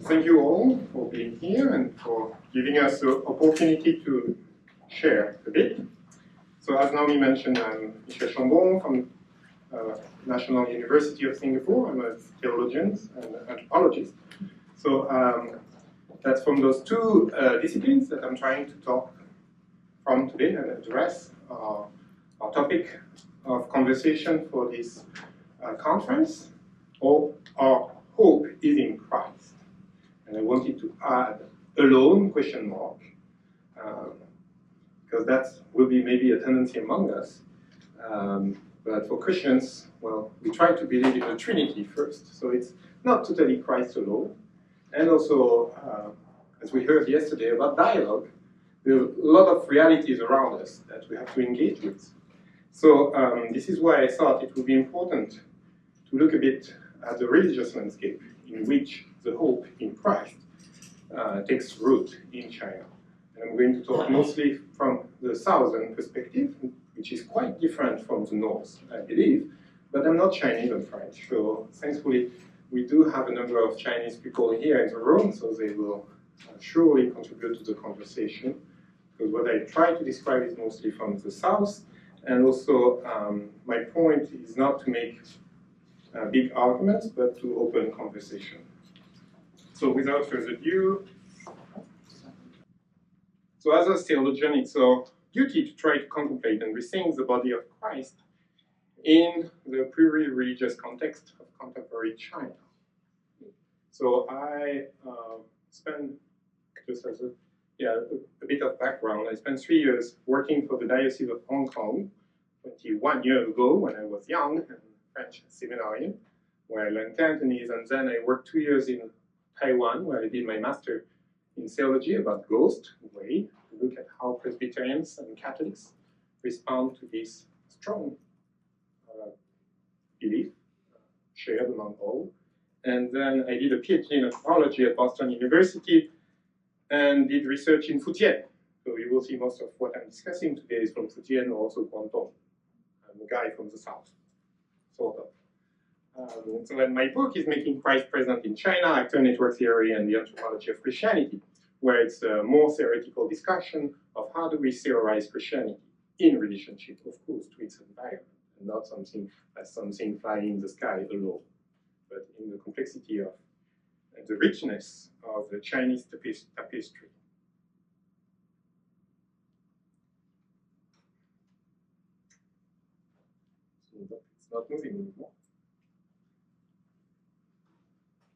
Thank you all for being here and for giving us the opportunity to share a bit. So as Naomi mentioned, I'm Michel Chambon from National University of Singapore. I'm a theologian and anthropologist. So that's from those two disciplines that I'm trying to talk from today and address our topic of conversation for this conference. Our hope is in Christ. And I wanted to add alone, question mark, because that will be maybe a tendency among us. But for Christians, well, we try to believe in the Trinity first. So it's not totally Christ alone. And also, as we heard yesterday about dialogue, there are a lot of realities around us that we have to engage with. So this is why I thought it would be important to look a bit at the religious landscape in which the hope in Christ takes root in China. And I'm going to talk mostly from the southern perspective, which is quite different from the north, I believe. But I'm not Chinese and French, so thankfully we do have a number of Chinese people here in the room, so they will surely contribute to the conversation. Because what I try to describe is mostly from the south, and also my point is not to make big arguments, but to open conversation. So without further ado, so as a theologian, it's our duty to try to contemplate and rethink the body of Christ in the purely religious context of contemporary China. So I spent, just as a bit of background, I spent 3 years working for the Diocese of Hong Kong 21 years ago when I was young and French seminarian, where I learned Cantonese, and then I worked 2 years in Taiwan, where I did my master in theology about ghost, way to look at how Presbyterians and Catholics respond to this strong belief shared among all. And then I did a PhD in anthropology at Boston University and did research in Fujian. So you will see most of what I'm discussing today is from Fujian or also Guangdong. I'm a guy from the south, sort of. So then my book is Making Christ Present in China, Actor Network Theory and the Anthropology of Christianity, where it's a more theoretical discussion of how do we theorize Christianity in relationship, of course, to its environment, and not something as something flying in the sky alone, but in the complexity of and the richness of the Chinese tapestry. So it's not moving anymore.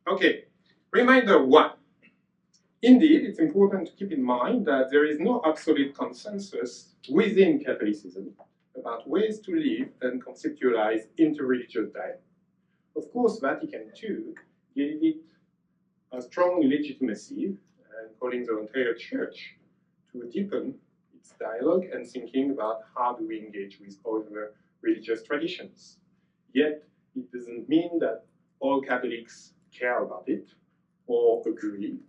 Okay, reminder one. Indeed, it's important to keep in mind that there is no absolute consensus within Catholicism about ways to live and conceptualize interreligious dialogue. Of course, Vatican II gave it a strong legitimacy and calling the entire church to deepen its dialogue and thinking about how do we engage with other religious traditions. Yet, it doesn't mean that all Catholics care about it, or agree,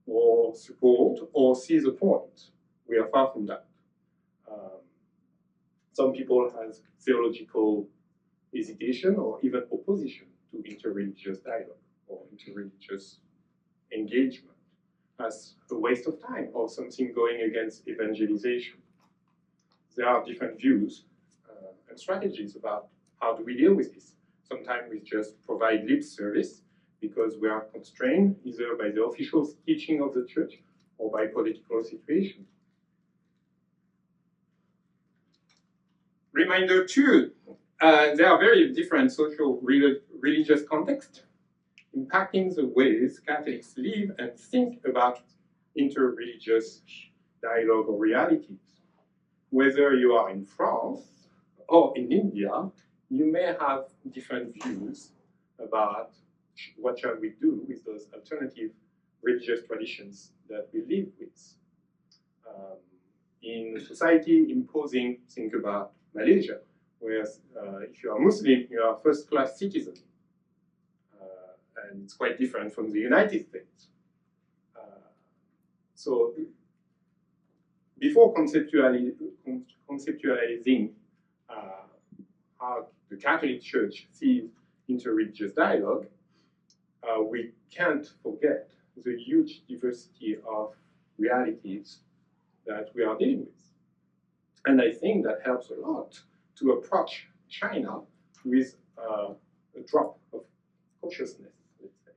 or support, or see the point. We are far from that. Some people have theological hesitation or even opposition to interreligious dialogue or interreligious engagement as a waste of time or something going against evangelization. There are different views and strategies about how do we deal with this. Sometimes we just provide lip service because we are constrained either by the official teaching of the church or by political situation. Reminder two, there are very different social religious contexts impacting the ways Catholics live and think about interreligious dialogue or realities. Whether you are in France or in India, you may have different views about what shall we do with those alternative religious traditions that we live with. In society imposing, think about Malaysia, where if you are Muslim, you are a first-class citizen. And it's quite different from the United States. So before conceptualizing how the Catholic Church sees interreligious dialogue, we can't forget the huge diversity of realities that we are dealing with. And I think that helps a lot to approach China with a drop of cautiousness, let's say.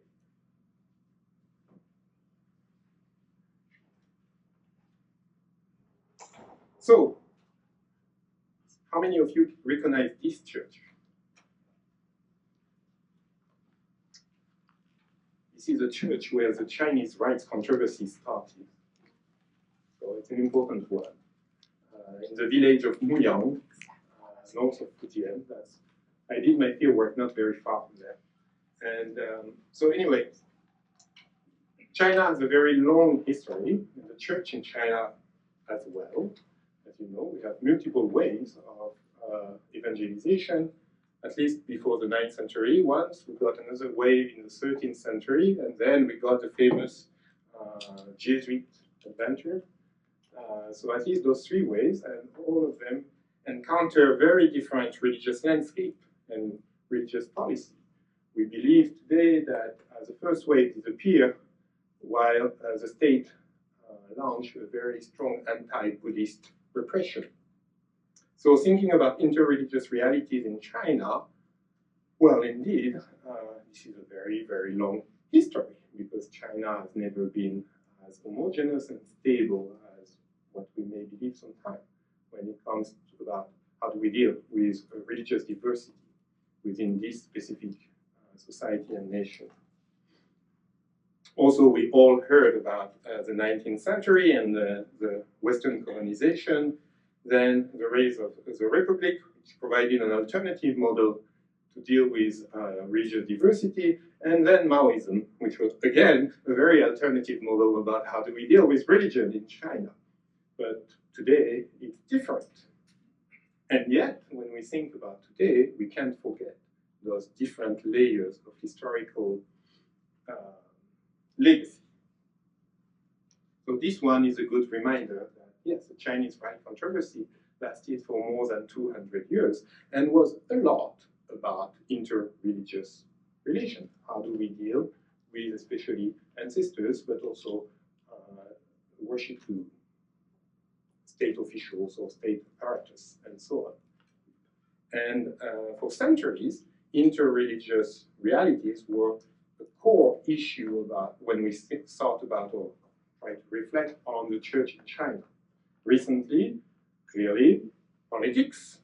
So, how many of you recognize this church? This is a church where the Chinese rights controversy started. So it's an important one. In the village of Muyang, north of Fujian. I did my fieldwork not very far from there. And so anyway, China has a very long history, and the church in China as well. As you know, we have multiple ways of evangelization, at least before the 9th century. Once we got another wave in the 13th century, and then we got the famous Jesuit adventure. So at least those three ways, and all of them encounter very different religious landscape and religious policy. We believe today that the first wave disappeared while the state launched a very strong anti-Buddhist repression. So thinking about interreligious realities in China, well, indeed, this is a very, very long history because China has never been as homogeneous and stable as what we may believe sometimes when it comes to about how do we deal with religious diversity within this specific society and nation. Also, we all heard about the 19th century and the Western colonization, then the rise of the Republic, which provided an alternative model to deal with religious diversity, and then Maoism, which was, again, a very alternative model about how do we deal with religion in China. But today, it's different. And yet, when we think about today, we can't forget those different layers of historical legacy. So this one is a good reminder that, yes, the Chinese right controversy lasted for more than 200 years and was a lot about inter-religious relations. How do we deal with especially ancestors, but also worship to state officials or state apparatus and so on. And for centuries, inter-religious realities were a core issue about when we thought about or try to reflect on the church in China. Recently, clearly, politics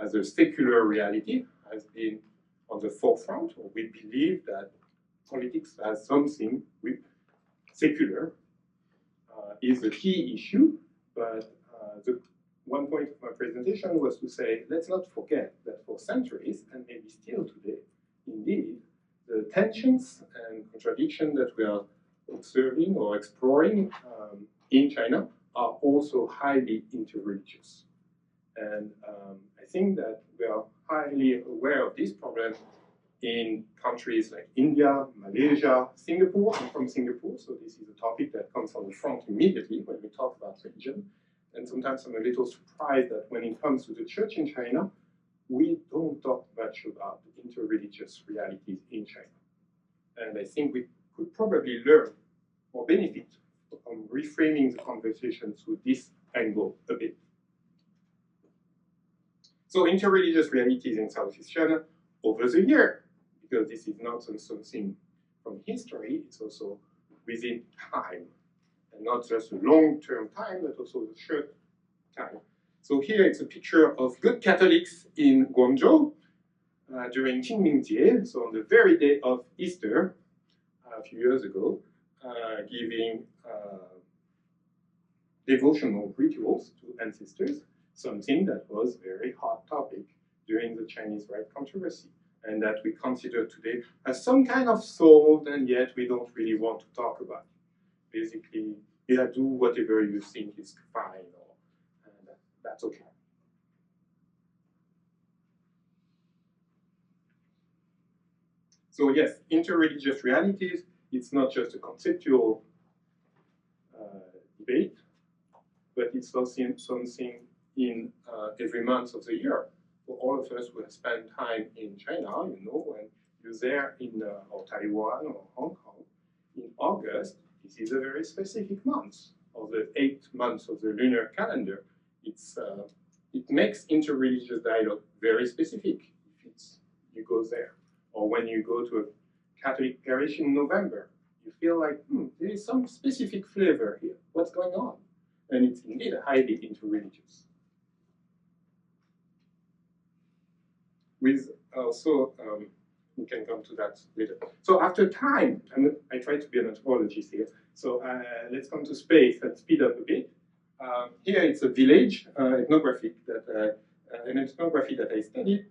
as a secular reality has been on the forefront, or we believe that politics as something secular is a key issue, but the one point of my presentation was to say, let's not forget that for centuries, and maybe still today, indeed, the tensions and contradictions that we are observing or exploring in China are also highly interreligious. And I think that we are highly aware of this problem in countries like India, Malaysia, Singapore. I'm from Singapore, so this is a topic that comes on the front immediately when we talk about religion. And sometimes I'm a little surprised that when it comes to the church in China, we don't talk much about the interreligious realities in China. And I think we could probably learn or benefit from reframing the conversation through this angle a bit. So interreligious realities in Southeast China over the year, because this is not something from history, it's also within time. And not just a long-term time, but also the short time. So here it's a picture of good Catholics in Guangzhou during Qingmingjie, so on the very day of Easter, a few years ago, giving devotional rituals to ancestors, something that was a very hot topic during the Chinese right controversy, and that we consider today as some kind of solved, and yet we don't really want to talk about. Basically, yeah, do whatever you think is fine, and that's okay. So yes, interreligious realities, it's not just a conceptual debate, but it's also something in every month of the year. For all of us who have spent time in China, you know, when you're there in or Taiwan or Hong Kong, in August, this is a very specific month, or the 8th month of the lunar calendar. It makes interreligious dialogue very specific if you go there. Or when you go to a Catholic parish in November, you feel like, there is some specific flavor here. What's going on? And it's indeed highly interreligious. With also, we can come to that later. So after time, I try to be an anthropologist here. So let's come to space and speed up a bit. Here it's a village ethnography an ethnography that I studied.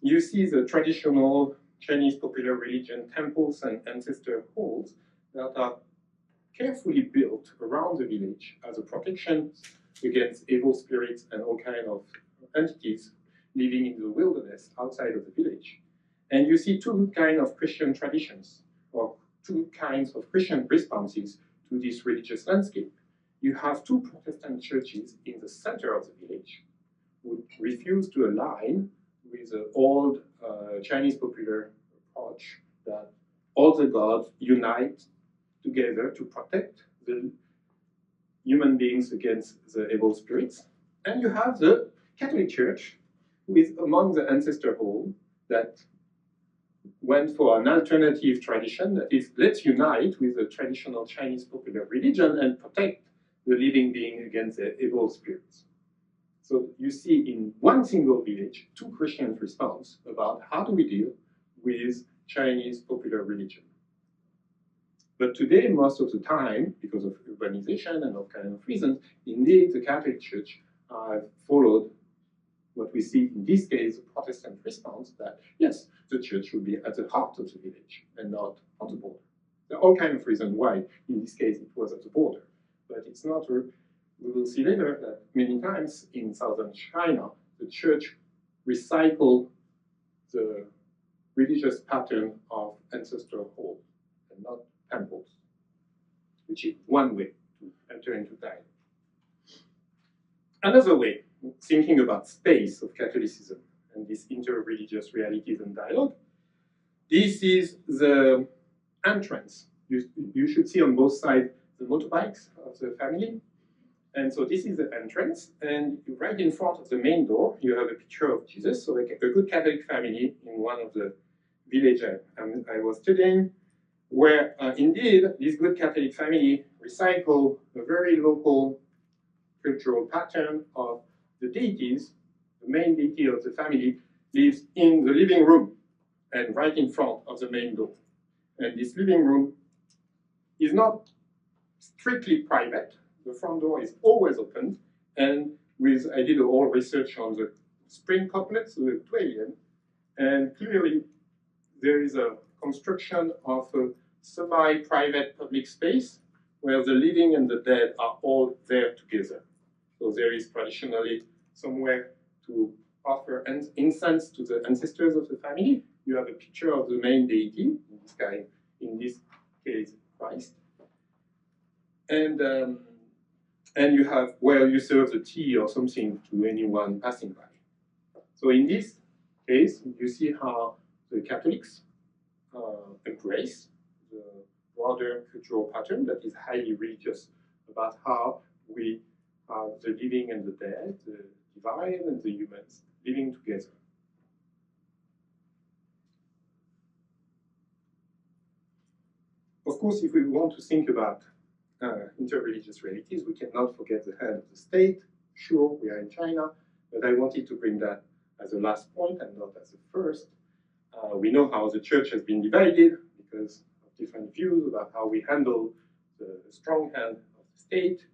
You see the traditional Chinese popular religion temples and ancestor halls that are carefully built around the village as a protection against evil spirits and all kinds of entities living in the wilderness outside of the village. And you see two kinds of Christian traditions, or two kinds of Christian responses to this religious landscape. You have two Protestant churches in the center of the village who refuse to align with the old Chinese popular approach that all the gods unite together to protect the human beings against the evil spirits. And you have the Catholic Church, who is among the ancestor hall that went for an alternative tradition, that is, let's unite with the traditional Chinese popular religion and protect the living being against the evil spirits. So you see in one single village, two Christian response about how do we deal with Chinese popular religion. But today, most of the time, because of urbanization and all kinds of reasons, indeed the Catholic Church followed what we see in this case, the Protestant response that, yes, the church should be at the heart of the village and not on the border. There are all kinds of reasons why, in this case, it was at the border. But it's not, we will see later that many times in southern China, the church recycled the religious pattern of ancestral halls and not temples, which is one way to enter into dialogue. Another way, thinking about space of Catholicism and these interreligious realities and dialogue, this is the entrance. You should see on both sides the motorbikes of the family. And so this is the entrance, and right in front of the main door, you have a picture of Jesus, so a good Catholic family in one of the villages I was studying, where indeed this good Catholic family recycled a very local cultural pattern of the deities. The main deity of the family lives in the living room and right in front of the main door. And this living room is not strictly private. The front door is always open. And I did a whole research on the spring couplets, the Tuelian, and clearly there is a construction of a semi-private public space where the living and the dead are all there together. So there is traditionally somewhere to offer incense to the ancestors of the family. You have a picture of the main deity, in this case, Christ. And you have where you serve the tea or something to anyone passing by. So in this case, you see how the Catholics embrace the broader cultural pattern that is highly religious about how we have the living and the dead, the divine and the humans living together. Of course, if we want to think about interreligious realities, we cannot forget the hand of the state. Sure, we are in China, but I wanted to bring that as a last point and not as a first. We know how the church has been divided because of different views about how we handle the strong hand of the state.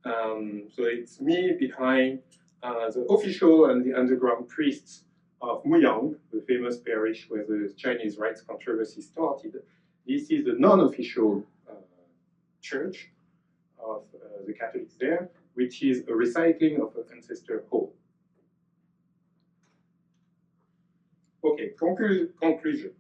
So it's me behind the official and the underground priests of Muyang, the famous parish where the Chinese rights controversy started. This is the non-official church of the Catholics there, which is a recycling of an ancestor hall. Okay, conclusion.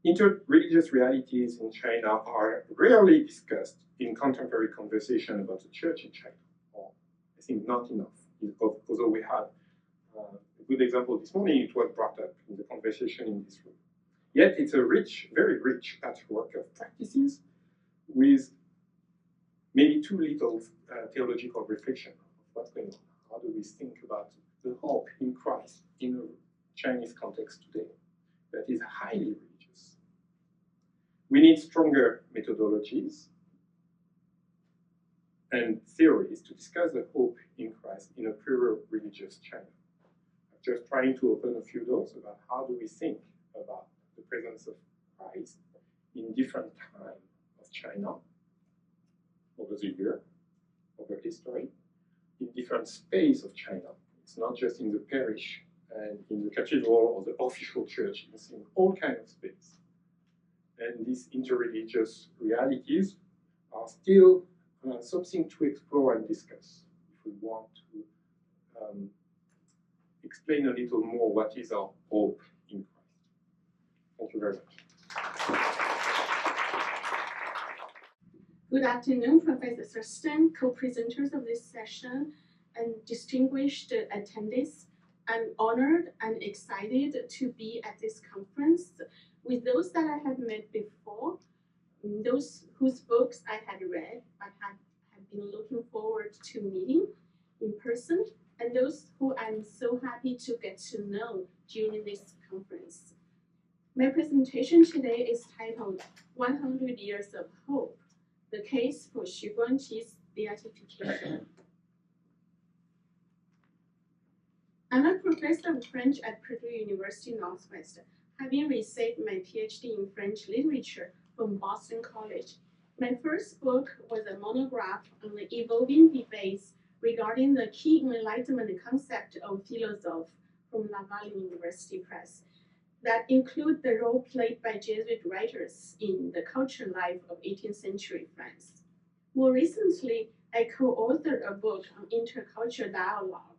Interreligious realities in China are rarely discussed in contemporary conversation about the church in China, or I think not enough. Although we had a good example this morning, it was brought up in the conversation in this room. Yet it's a rich, very rich patchwork of practices with maybe too little theological reflection of what's going on. How do we think about the hope in Christ in a Chinese context today that is highly religious? We need stronger methodologies and theories to discuss the hope in Christ in a pure religious China. I'm just trying to open a few doors about how do we think about the presence of Christ in different times of China over the year, over history, in different space of China. It's not just in the parish and in the cathedral or the official church, it's in all kinds of space. And these interreligious realities are still something to explore and discuss if we want to explain a little more what is our hope in Christ. Thank you very much. Good afternoon, Professor Thurston, co-presenters of this session, and distinguished attendees. I'm honored and excited to be at this conference with those that I have met before, those whose books I had read but had been looking forward to meeting in person, and those who I'm so happy to get to know during this conference. My presentation today is titled 100 Years of Hope, the case for Xu Guangqi's beatification. I'm a professor of French at Purdue University Northwest, having received my PhD in French literature from Boston College. My first book was a monograph on the evolving debates regarding the key Enlightenment concept of philosophy from Laval University Press that include the role played by Jesuit writers in the cultural life of 18th century France. More recently, I co-authored a book on intercultural dialogue.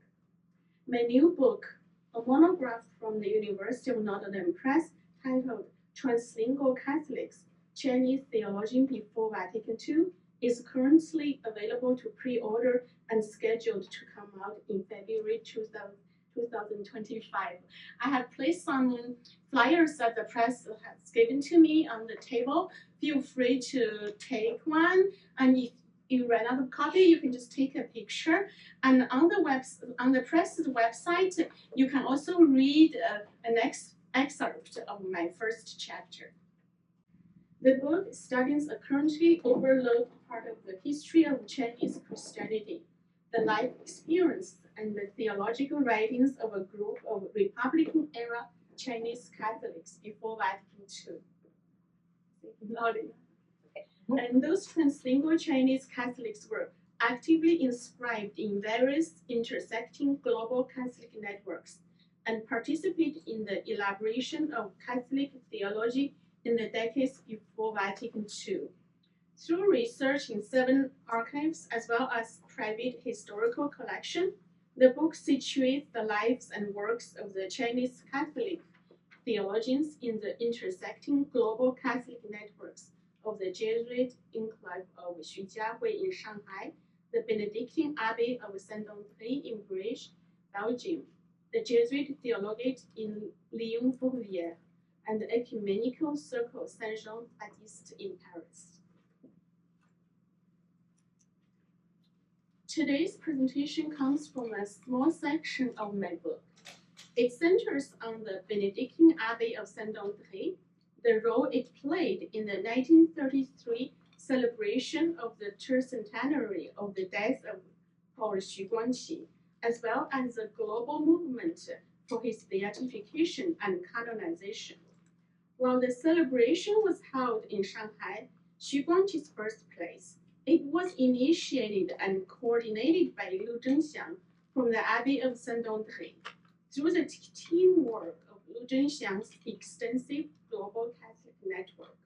My new book, a monograph from the University of Notre Dame Press titled Translingual Catholics, Chinese Theology Before Vatican II, is currently available to pre-order and scheduled to come out in February 2025. I have placed some flyers that the press has given to me on the table. Feel free to take one, and if you ran out of copy, you can just take a picture. And on the press's website, you can also read an excerpt of my first chapter. The book studies a currently overlooked part of the history of Chinese Christianity, the life experience and the theological writings of a group of Republican-era Chinese Catholics before Vatican II. And those translingual Chinese Catholics were actively inscribed in various intersecting global Catholic networks and participated in the elaboration of Catholic theology in the decades before Vatican II. Through research in 7 archives as well as private historical collection, the book situates the lives and works of the Chinese Catholic theologians in the intersecting global Catholic networks of the Jesuit enclave of Xujiahui in Shanghai, the Benedictine Abbey of Saint-André in Bruges, Belgium, the Jesuit Theologate in Lyon-Fourvière, and the Ecumenical Circle Saint-Jean-Baptiste in Paris. Today's presentation comes from a small section of my book. It centers on the Benedictine Abbey of Saint-André, the role it played in the 1933 celebration of the tercentenary of the death of Paul Xu Guangqi, as well as the global movement for his beatification and canonization. While the celebration was held in Shanghai, Xu Guangqi's birthplace, it was initiated and coordinated by Liu Zhengxiang from the Abbey of Saint-André through the teamwork of Liu Zhengxiang's extensive global Catholic network.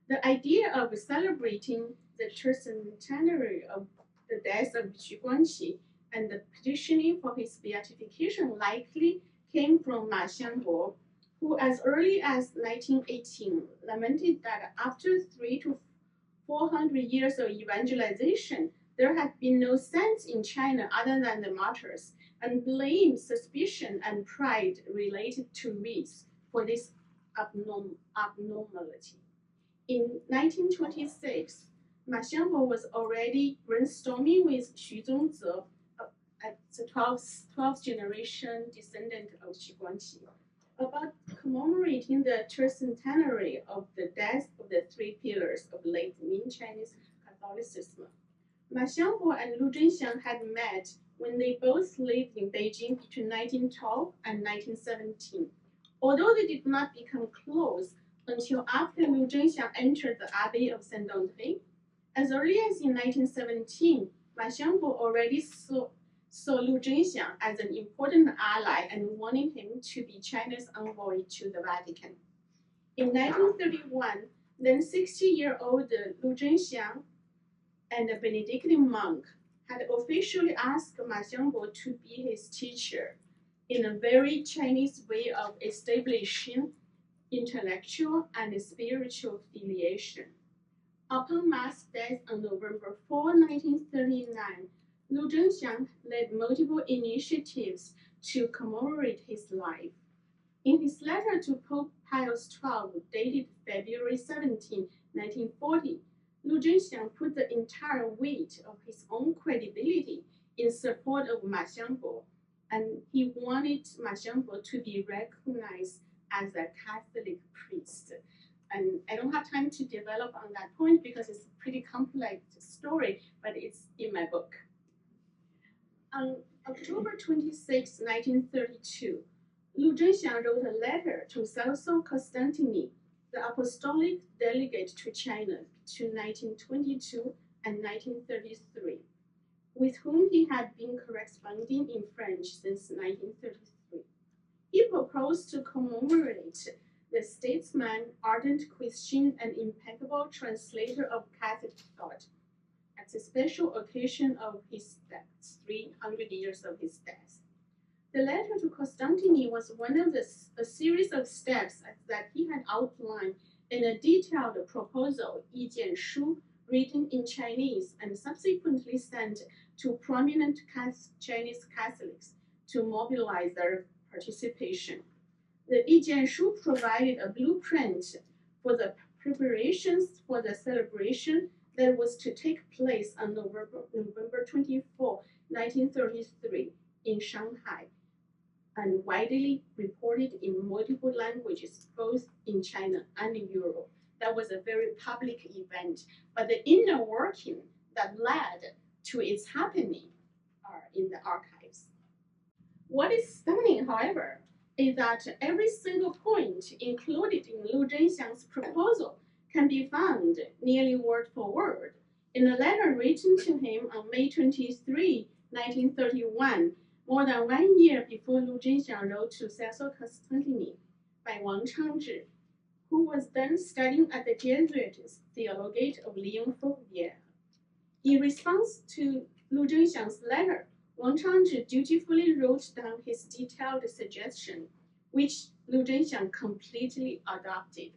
The idea of celebrating the tercentenary of the death of Xu Guangqi and the petitioning for his beatification likely came from Ma Xiangbo, who as early as 1918 lamented that after 300 to 400 years of evangelization, there had been no saints in China other than the martyrs, and blamed suspicion and pride related to race for this abnormality. In 1926, Michel was already brainstorming with Xu Zongzi, the 12th generation descendant of Xu Guangqi, about commemorating the tercentenary of the death of the three pillars of late Ming Chinese Catholicism. Michel and Lu Zhenxiang had met when they both lived in Beijing between 1912 and 1917. Although they did not become close until after Lu Zhenxiang entered the Abbey of Saint-André, as early as in 1917, Michel already saw Lu Zhenxiang as an important ally and wanted him to be China's envoy to the Vatican. In 1931, then 60-year-old Lu Zhenxiang and a Benedictine monk had officially asked Michel to be his teacher in a very Chinese way of establishing intellectual and spiritual filiation. Upon Ma's death on November 4, 1939, Lu Zhenxiang led multiple initiatives to commemorate his life. In his letter to Pope Pius XII, dated February 17, 1940, Lu Zhenxiang put the entire weight of his own credibility in support of Michel, and he wanted Michel to be recognized as a Catholic priest. And I don't have time to develop on that point because it's a pretty complex story, but it's in my book. On October 26, 1932, Lu Zhenxiang wrote a letter to Celso Costantini, the apostolic delegate to China between 1922 and 1933, with whom he had been corresponding in French since 1933. He proposed to commemorate the statesman, ardent Christian, and impeccable translator of Catholic thought at the special occasion of his death, 300 years of his death. The letter to Costantini was one of a series of steps that he had outlined in a detailed proposal, 意见书, written in Chinese and subsequently sent to prominent Chinese Catholics to mobilize their participation. The 意见书 provided a blueprint for the preparations for the celebration that was to take place on November 24, 1933 in Shanghai, and widely reported in multiple languages, both in China and in Europe. That was a very public event, but the inner working that led to its happening are in the archives. What is stunning, however, is that every single point included in Lu Zhenxiang's proposal can be found nearly word for word in a letter written to him on May 23, 1931, more than 1 year before Lu Zhenxiang wrote to Celso Costantini by Wang Changzhi, who was then studying at the Jesuit Theologate of Lyon Fauvier. In response to Lu Zhenxiang's letter, Wang Changzhi dutifully wrote down his detailed suggestion, which Lu Zhenxiang completely adopted.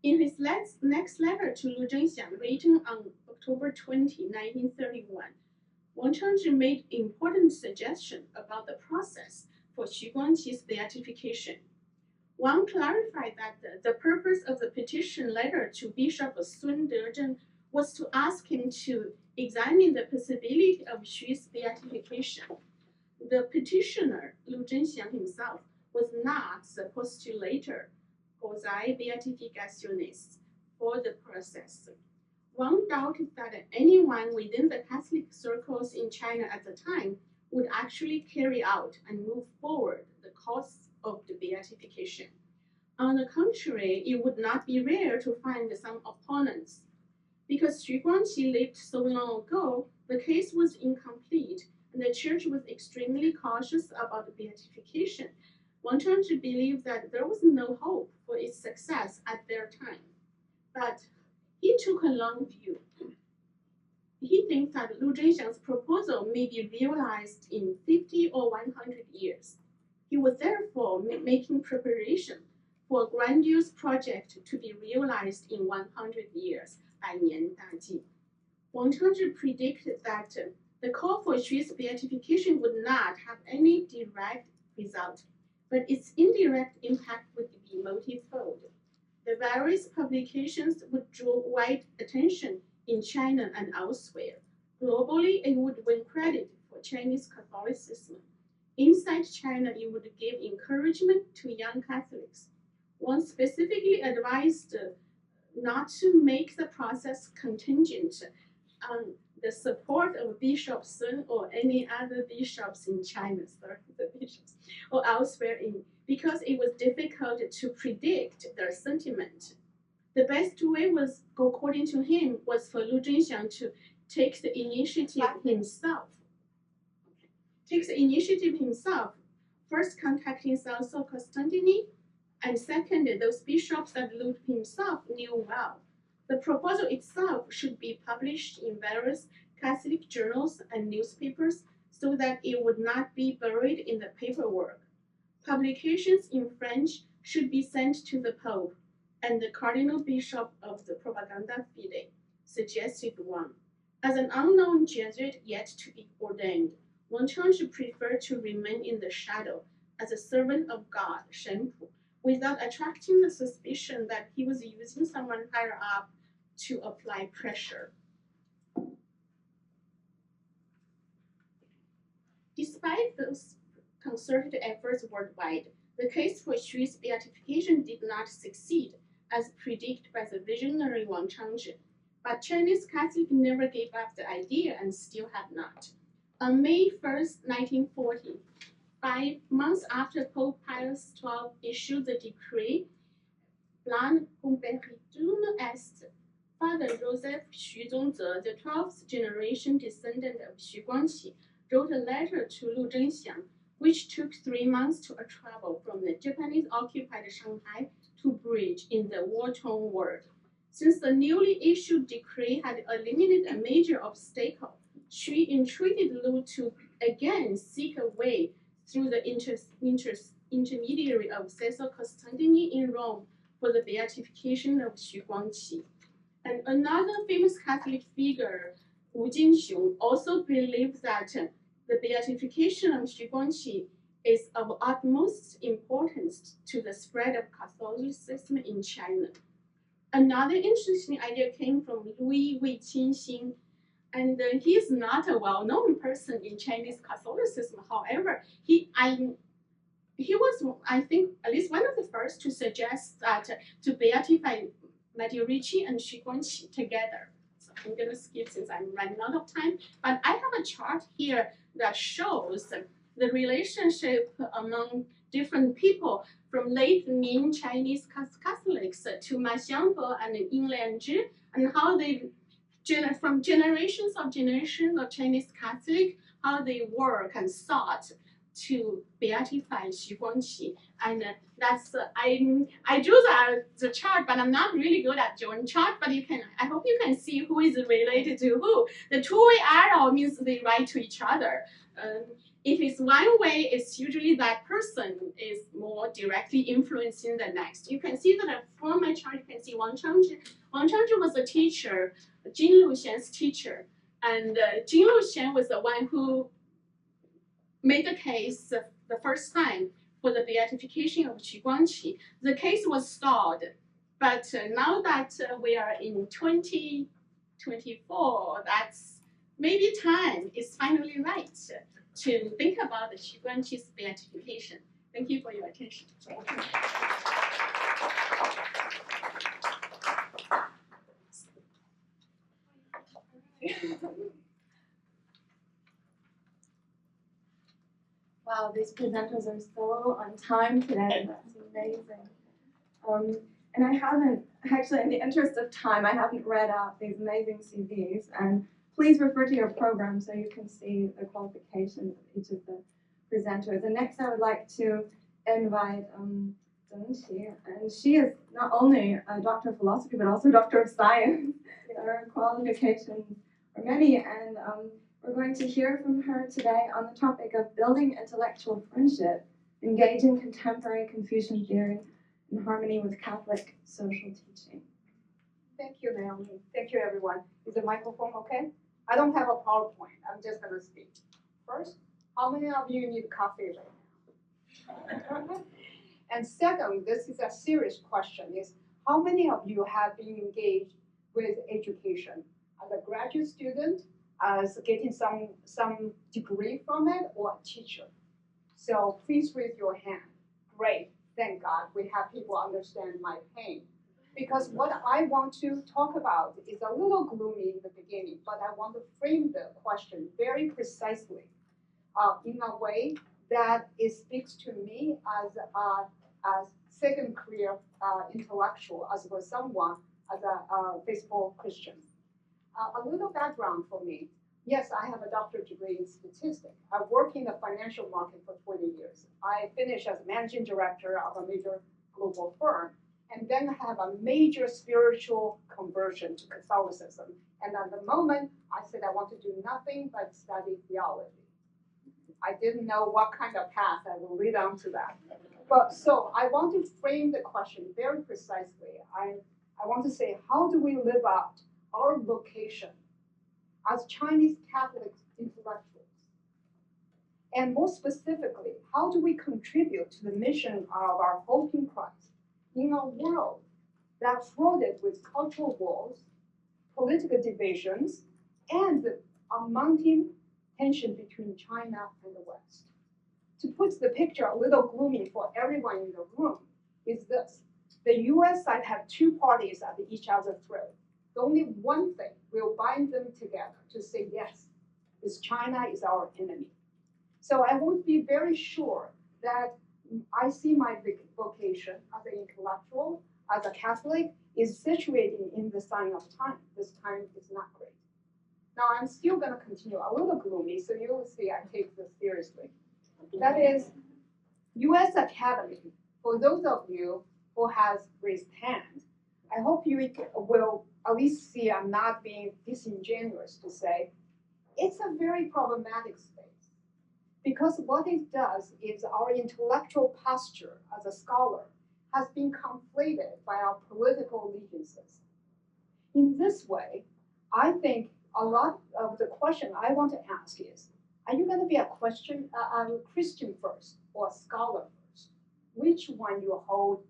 In his next letter to Lu Zhenxiang, written on October 20, 1931, Wang Changzhi made important suggestions about the process for Xu Guangqi's beatification. Wang clarified that the purpose of the petition letter to Bishop Sun Dezheng was to ask him to examine the possibility of Xu's beatification. The petitioner, Lu Zhenxiang himself, was not the postulator, causae beatificationis, for the process. Wang doubted that anyone within the Catholic circles in China at the time would actually carry out and move forward the cause of the beatification. On the contrary, it would not be rare to find some opponents. Because Xu Guangqi lived so long ago, the case was incomplete, and the church was extremely cautious about the beatification. Wang Changzhi believed that there was no hope for its success at their time. But he took a long view. He thinks that Lu Zhenxiang's proposal may be realized in 50 or 100 years. He was therefore making preparation for a grandiose project to be realized in 100 years, 百年大计. Wang Changzhi predicted that the call for Xu's beatification would not have any direct result, but its indirect impact would be multifold. The various publications would draw wide attention in China and elsewhere. Globally, it would win credit for Chinese Catholicism. Inside China, it would give encouragement to young Catholics. One specifically advised not to make the process contingent on the support of Bishop Zeng or any other bishops in China, or elsewhere, because it was difficult to predict their sentiment. The best way was, according to him, was for Lu Zhenxiang to take the initiative himself. First contacting Celso Costantini, and second, those bishops that Lu himself knew well. The proposal itself should be published in various Catholic journals and newspapers so that it would not be buried in the paperwork. Publications in French should be sent to the Pope, and the Cardinal Bishop of the Propaganda Fide suggested one. As an unknown Jesuit yet to be ordained, Wangchang preferred to remain in the shadow as a servant of God, Shenpu, without attracting the suspicion that he was using someone higher up to apply pressure. Despite those concerted efforts worldwide, the case for Xu's beatification did not succeed, as predicted by the visionary Wang Changzhi. But Chinese Catholics never gave up the idea and still have not. On May 1st, 1940, 5 months after Pope Pius XII issued the decree, Plan Humbertum Est, Father Joseph Xu Zongze, the 12th generation descendant of Xu Guangqi, wrote a letter to Lu Zhenxiang, which took 3 months to travel from the Japanese-occupied Shanghai to bridge in the war-torn world. Since the newly issued decree had eliminated a major obstacle, Xu entreated Lu to again seek a way through the intermediary of Celso Costantini in Rome for the beatification of Xu Guangqi. And another famous Catholic figure, Wu Jinxiong, also believed that the beatification of Xu Guangqi is of utmost importance to the spread of Catholicism in China. Another interesting idea came from Louis Wei Qinxin, and he is not a well-known person in Chinese Catholicism. However, he was, I think, at least one of the first to suggest that to beatify Mediorici and Xu Guangqi together. So I'm going to skip since I'm running out of time. But I have a chart here that shows the relationship among different people from late Ming Chinese Catholics to Ma Xiangbo and Yin Lianzhi, and how they, from generations of Chinese Catholic, how they work and sought to beatify Xu Guangqi. And that's, I drew the chart, but I'm not really good at drawing chart, but I hope you can see who is related to who. The two-way arrow means they write to each other. If it's one way, it's usually that person is more directly influencing the next. You can see that from my chart, you can see Wang Changzhi. Wang Changzhi was a teacher, Jin Luxian's teacher. And Jin Luxian was the one who made the case the first time for the beatification of Xu Guangqi. The case was stalled, but now that we are in 2024, that's maybe time is finally right to think about the Xu Guangqi's beatification. Thank you for your attention. Wow, these presenters are so on time today. That's amazing. And I haven't, actually, in the interest of time, I haven't read out these amazing CVs. And please refer to your program so you can see the qualifications of each of the presenters. And next, I would like to invite Zeng. And she is not only a doctor of philosophy, but also a doctor of science. Her qualifications are many. And we're going to hear from her today on the topic of building intellectual friendship, engaging contemporary Confucian theory in harmony with Catholic social teaching. Thank you, Naomi. Thank you, everyone. Is the microphone okay? I don't have a PowerPoint. I'm just going to speak. First, how many of you need coffee right now? And second, this is a serious question, is how many of you have been engaged with education as a graduate student, as getting some degree from it, or a teacher? So please raise your hand. Great, thank God we have people understand my pain. Because what I want to talk about is a little gloomy in the beginning, but I want to frame the question very precisely in a way that it speaks to me as a second career intellectual, as well as someone as a faithful Christian. A little background for me. Yes, I have a doctorate degree in statistics. I worked in the financial market for 20 years. I finished as managing director of a major global firm, and then have a major spiritual conversion to Catholicism. And at the moment, I said I want to do nothing but study theology. I didn't know what kind of path I will lead on to that. But so I want to frame the question very precisely. I want to say, how do we live out our vocation as Chinese Catholic intellectuals? And more specifically, how do we contribute to the mission of our hope in Christ in a world that's flooded with cultural wars, political divisions, and a mounting tension between China and the West? To put the picture a little gloomy for everyone in the room is this. The US side have two parties at each other's throat. The only one thing will bind them together to say yes, is China is our enemy. So I want to be very sure that I see my vocation as an intellectual, as a Catholic, is situated in the sign of time. This time is not great. Now I'm still going to continue a little gloomy, so you will see I take this seriously. That is, US Academy, for those of you who has raised hand, I hope you will at least see I'm not being disingenuous to say, it's a very problematic space. Because what it does is our intellectual posture as a scholar has been conflated by our political allegiances. In this way, I think a lot of the question I want to ask is, are you going to be a Christian first or a scholar first? Which one you hold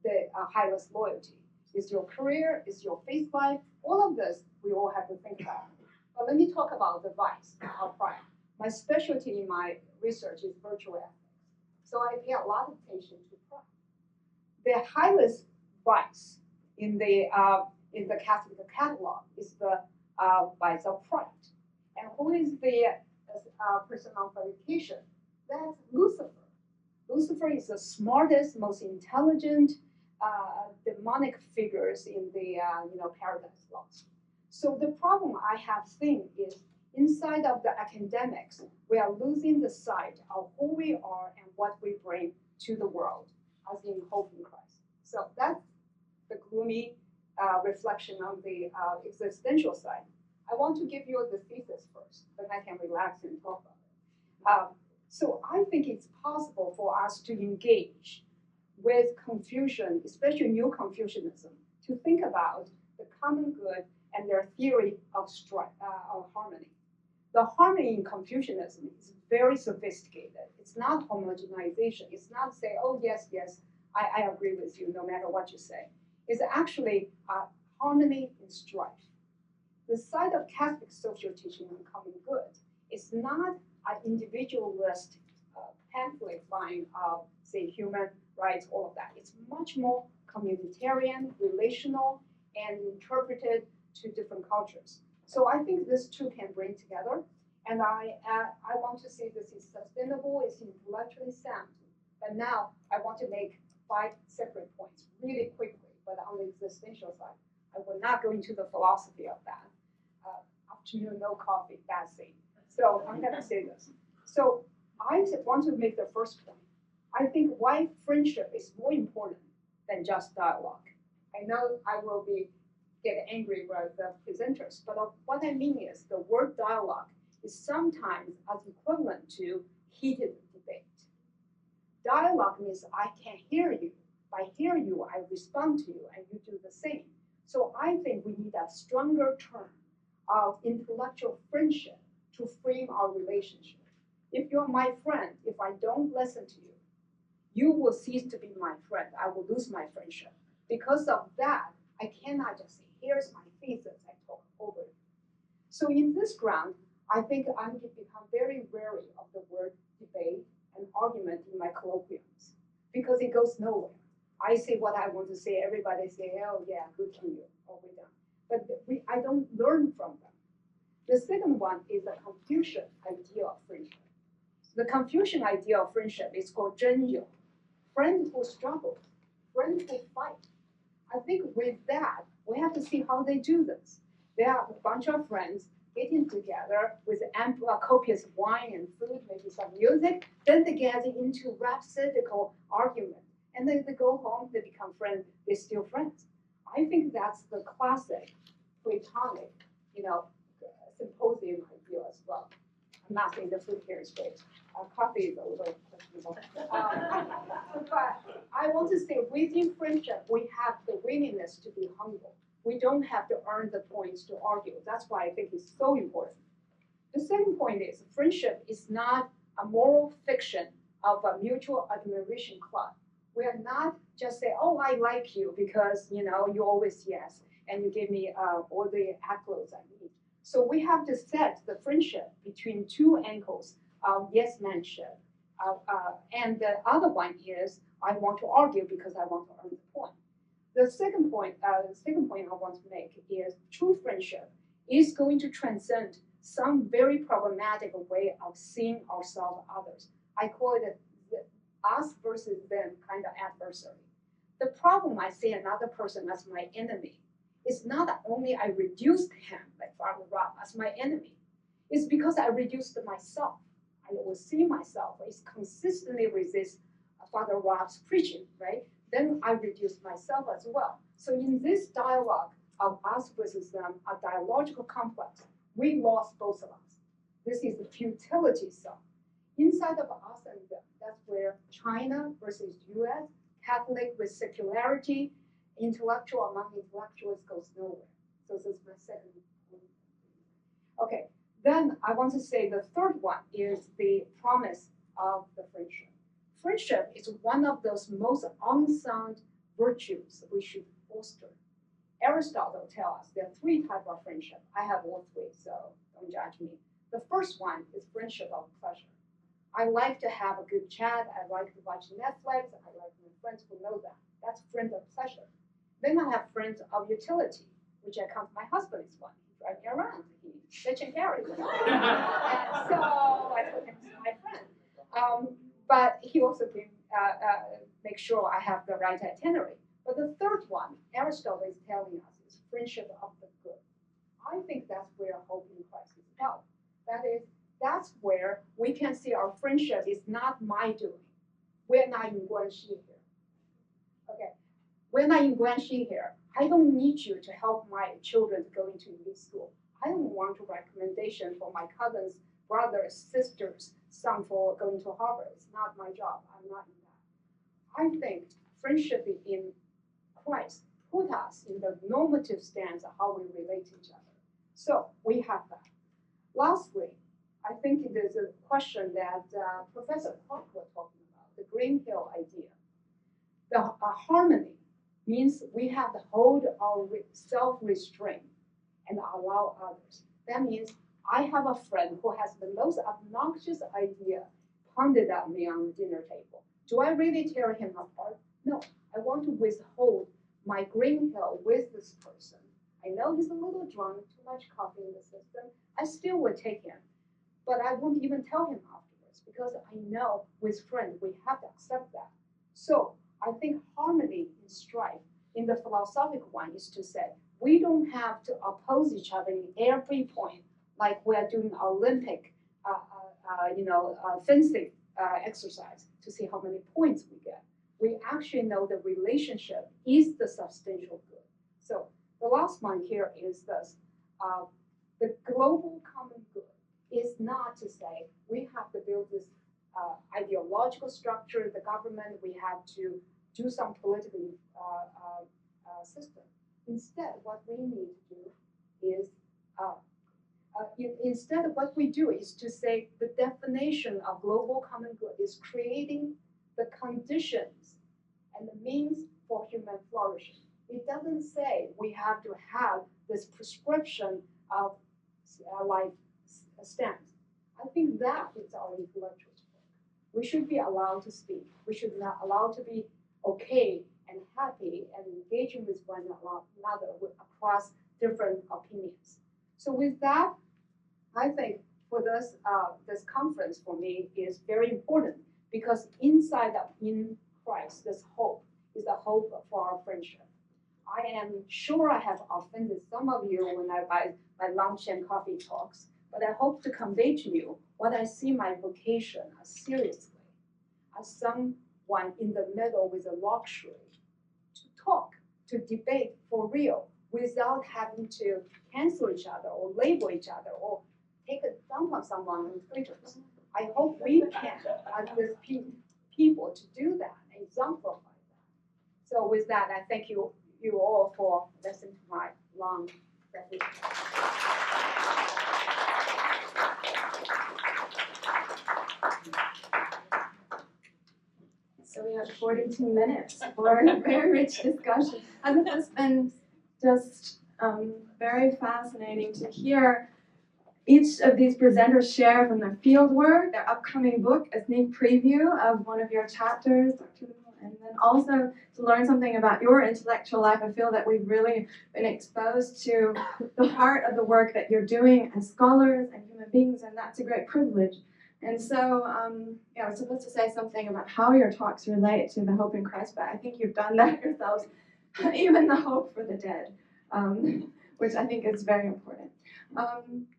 the highest loyalty? Is your career, is your faith life? All of this we all have to think about. But let me talk about the vice, our pride. My specialty in my research is virtue ethics. So I pay a lot of attention to pride. The highest vice in the Catholic catalog is the vice of pride. And who is the personification? That's Lucifer. Lucifer is the smartest, most intelligent, demonic figures in the Paradise Lost. So the problem I have seen is inside of the academics, we are losing the sight of who we are and what we bring to the world as in hope in Christ. So that's the gloomy reflection on the existential side. I want to give you the thesis first, then I can relax and talk about it. So I think it's possible for us to engage with Confucian, especially New Confucianism, to think about the common good and their theory of harmony. The harmony in Confucianism is very sophisticated. It's not homogenization. It's not say, oh, yes, I agree with you no matter what you say. It's actually harmony in strife. The side of Catholic social teaching on common good is not an individualist pamphlet line of, say, human rights, all of that. It's much more communitarian, relational, and interpreted to different cultures. So I think these two can bring together, and I want to say this is sustainable, it's intellectually sound. But now I want to make 5 separate points really quickly, but on the existential side. I will not go into the philosophy of that. Afternoon, no coffee, bad thing. So I'm going to say this. So I want to make the first point. I think why friendship is more important than just dialogue. I know I will get angry with the presenters, but what I mean is the word dialogue is sometimes as equivalent to heated debate. Dialogue means I can hear you. If I hear you, I respond to you, and you do the same. So I think we need a stronger term of intellectual friendship to frame our relationship. If you're my friend, if I don't listen to you, you will cease to be my friend. I will lose my friendship. Because of that, I cannot just say, here's my thesis, I talk over it. So in this ground, I think I'm going to become very wary of the word debate and argument in my colloquiums because it goes nowhere. I say what I want to say, everybody say, oh yeah, good to you, or we're done. But I don't learn from them. The second one is the Confucian idea of friendship. The Confucian idea of friendship is called zhengyou, friend who struggle, friend who fight. I think with that, we have to see how they do this. They are a bunch of friends getting together with ample, copious wine and food, maybe some music. Then they get into rhapsodical argument. And then they go home, they become friends, they're still friends. I think that's the classic Platonic, symposium idea as well. I'm not saying the food here is great. Coffee is a little questionable. But I want to say within friendship, we have the willingness to be humble. We don't have to earn the points to argue. That's why I think it's so important. The second point is friendship is not a moral fiction of a mutual admiration club. We are not just say, oh, I like you because you always yes, and you give me all the accolades I need. So we have to set the friendship between two ankles of yes-manship. And the other one is I want to argue because I want to earn the point. The second point I want to make is true friendship is going to transcend some very problematic way of seeing ourselves others. I call it the us versus them kind of adversary. The problem I see another person as my enemy is not that only I reduced him, like Father Rob, as my enemy. It's because I reduced myself. I will see myself as consistently resist Father Rob's preaching, right? Then I reduce myself as well. So in this dialogue of us versus them, a dialogical complex, we lost both of us. This is the futility self. Inside of us and them, that's where China versus US, Catholic with secularity, intellectual among intellectuals goes nowhere. So this is my second point. Okay, then I want to say the third one is the promise of the friendship. Friendship is one of those most unsung virtues we should foster. Aristotle tells us there are three types of friendship. I have all three, so don't judge me. The first one is friendship of pleasure. I like to have a good chat. I like to watch Netflix. I like my friends who know that. That's friend of pleasure. Then I have friends of utility, which I count my husband is one. He drives me around. He fetch and carry. And so I told him he's my friend. But he also can make sure I have the right itinerary. But the third one, Aristotle is telling us, is friendship of the good. I think that's where hope in Christ is held. That's where we can see our friendship is not my doing. We're not in Guanxi here. Okay, we're not in Guanxi here. I don't need you to help my children to go into elite school. I don't want a recommendation for my cousins, brothers, sisters, son for going to Harvard. It's not my job. I'm not in that. I think friendship in Christ put us in the normative stance of how we relate to each other. So we have that. Lastly, I think there's a question that Professor Clark was talking about, the Green Hill idea. The harmony means we have to hold our self-restraint and allow others. That means I have a friend who has the most obnoxious idea pounded at me on the dinner table. Do I really tear him apart? No, I want to withhold my Green Hill with this person. I know he's a little drunk, too much coffee in the system. I still would take him. But I won't even tell him afterwards because I know with friends we have to accept that. So I think harmony in strife in the philosophical one is to say we don't have to oppose each other in every point like we're doing Olympic fencing exercise to see how many points we get. We actually know the relationship is the substantial good. So the last one here is this. The global common good is not to say we have to build this ideological structure, the government, we have to do some political system. Instead, what we need to do is, instead of what we do is to say the definition of global common good is creating the conditions and the means for human flourishing. It doesn't say we have to have this prescription of like stamps. I think that is our intellectual work. We should be allowed to speak. We should not allowed to be okay and happy and engaging with one another across different opinions. So with that, I think for this this conference for me is very important because inside in Christ, this hope is the hope for our friendship. I am sure I have offended some of you when I buy my lunch and coffee talks, but I hope to convey to you what I see my vocation as seriously, as someone in the middle with a luxury to talk, to debate for real, without having to cancel each other or label each other or take a dump on someone on Twitter. I hope we can, as these people, to do that and exemplify that. So with that, I thank you all for listening to my long presentation. So we have 42 minutes for a very rich discussion. And it has been just very fascinating to hear each of these presenters share from their field work, their upcoming book, a sneak preview of one of your chapters, Dr. and then also to learn something about your intellectual life. I feel that we've really been exposed to the heart of the work that you're doing as scholars and human beings, and that's a great privilege. And so, yeah, I was supposed to say something about how your talks relate to the hope in Christ, but I think you've done that yourselves, even the hope for the dead, which I think is very important.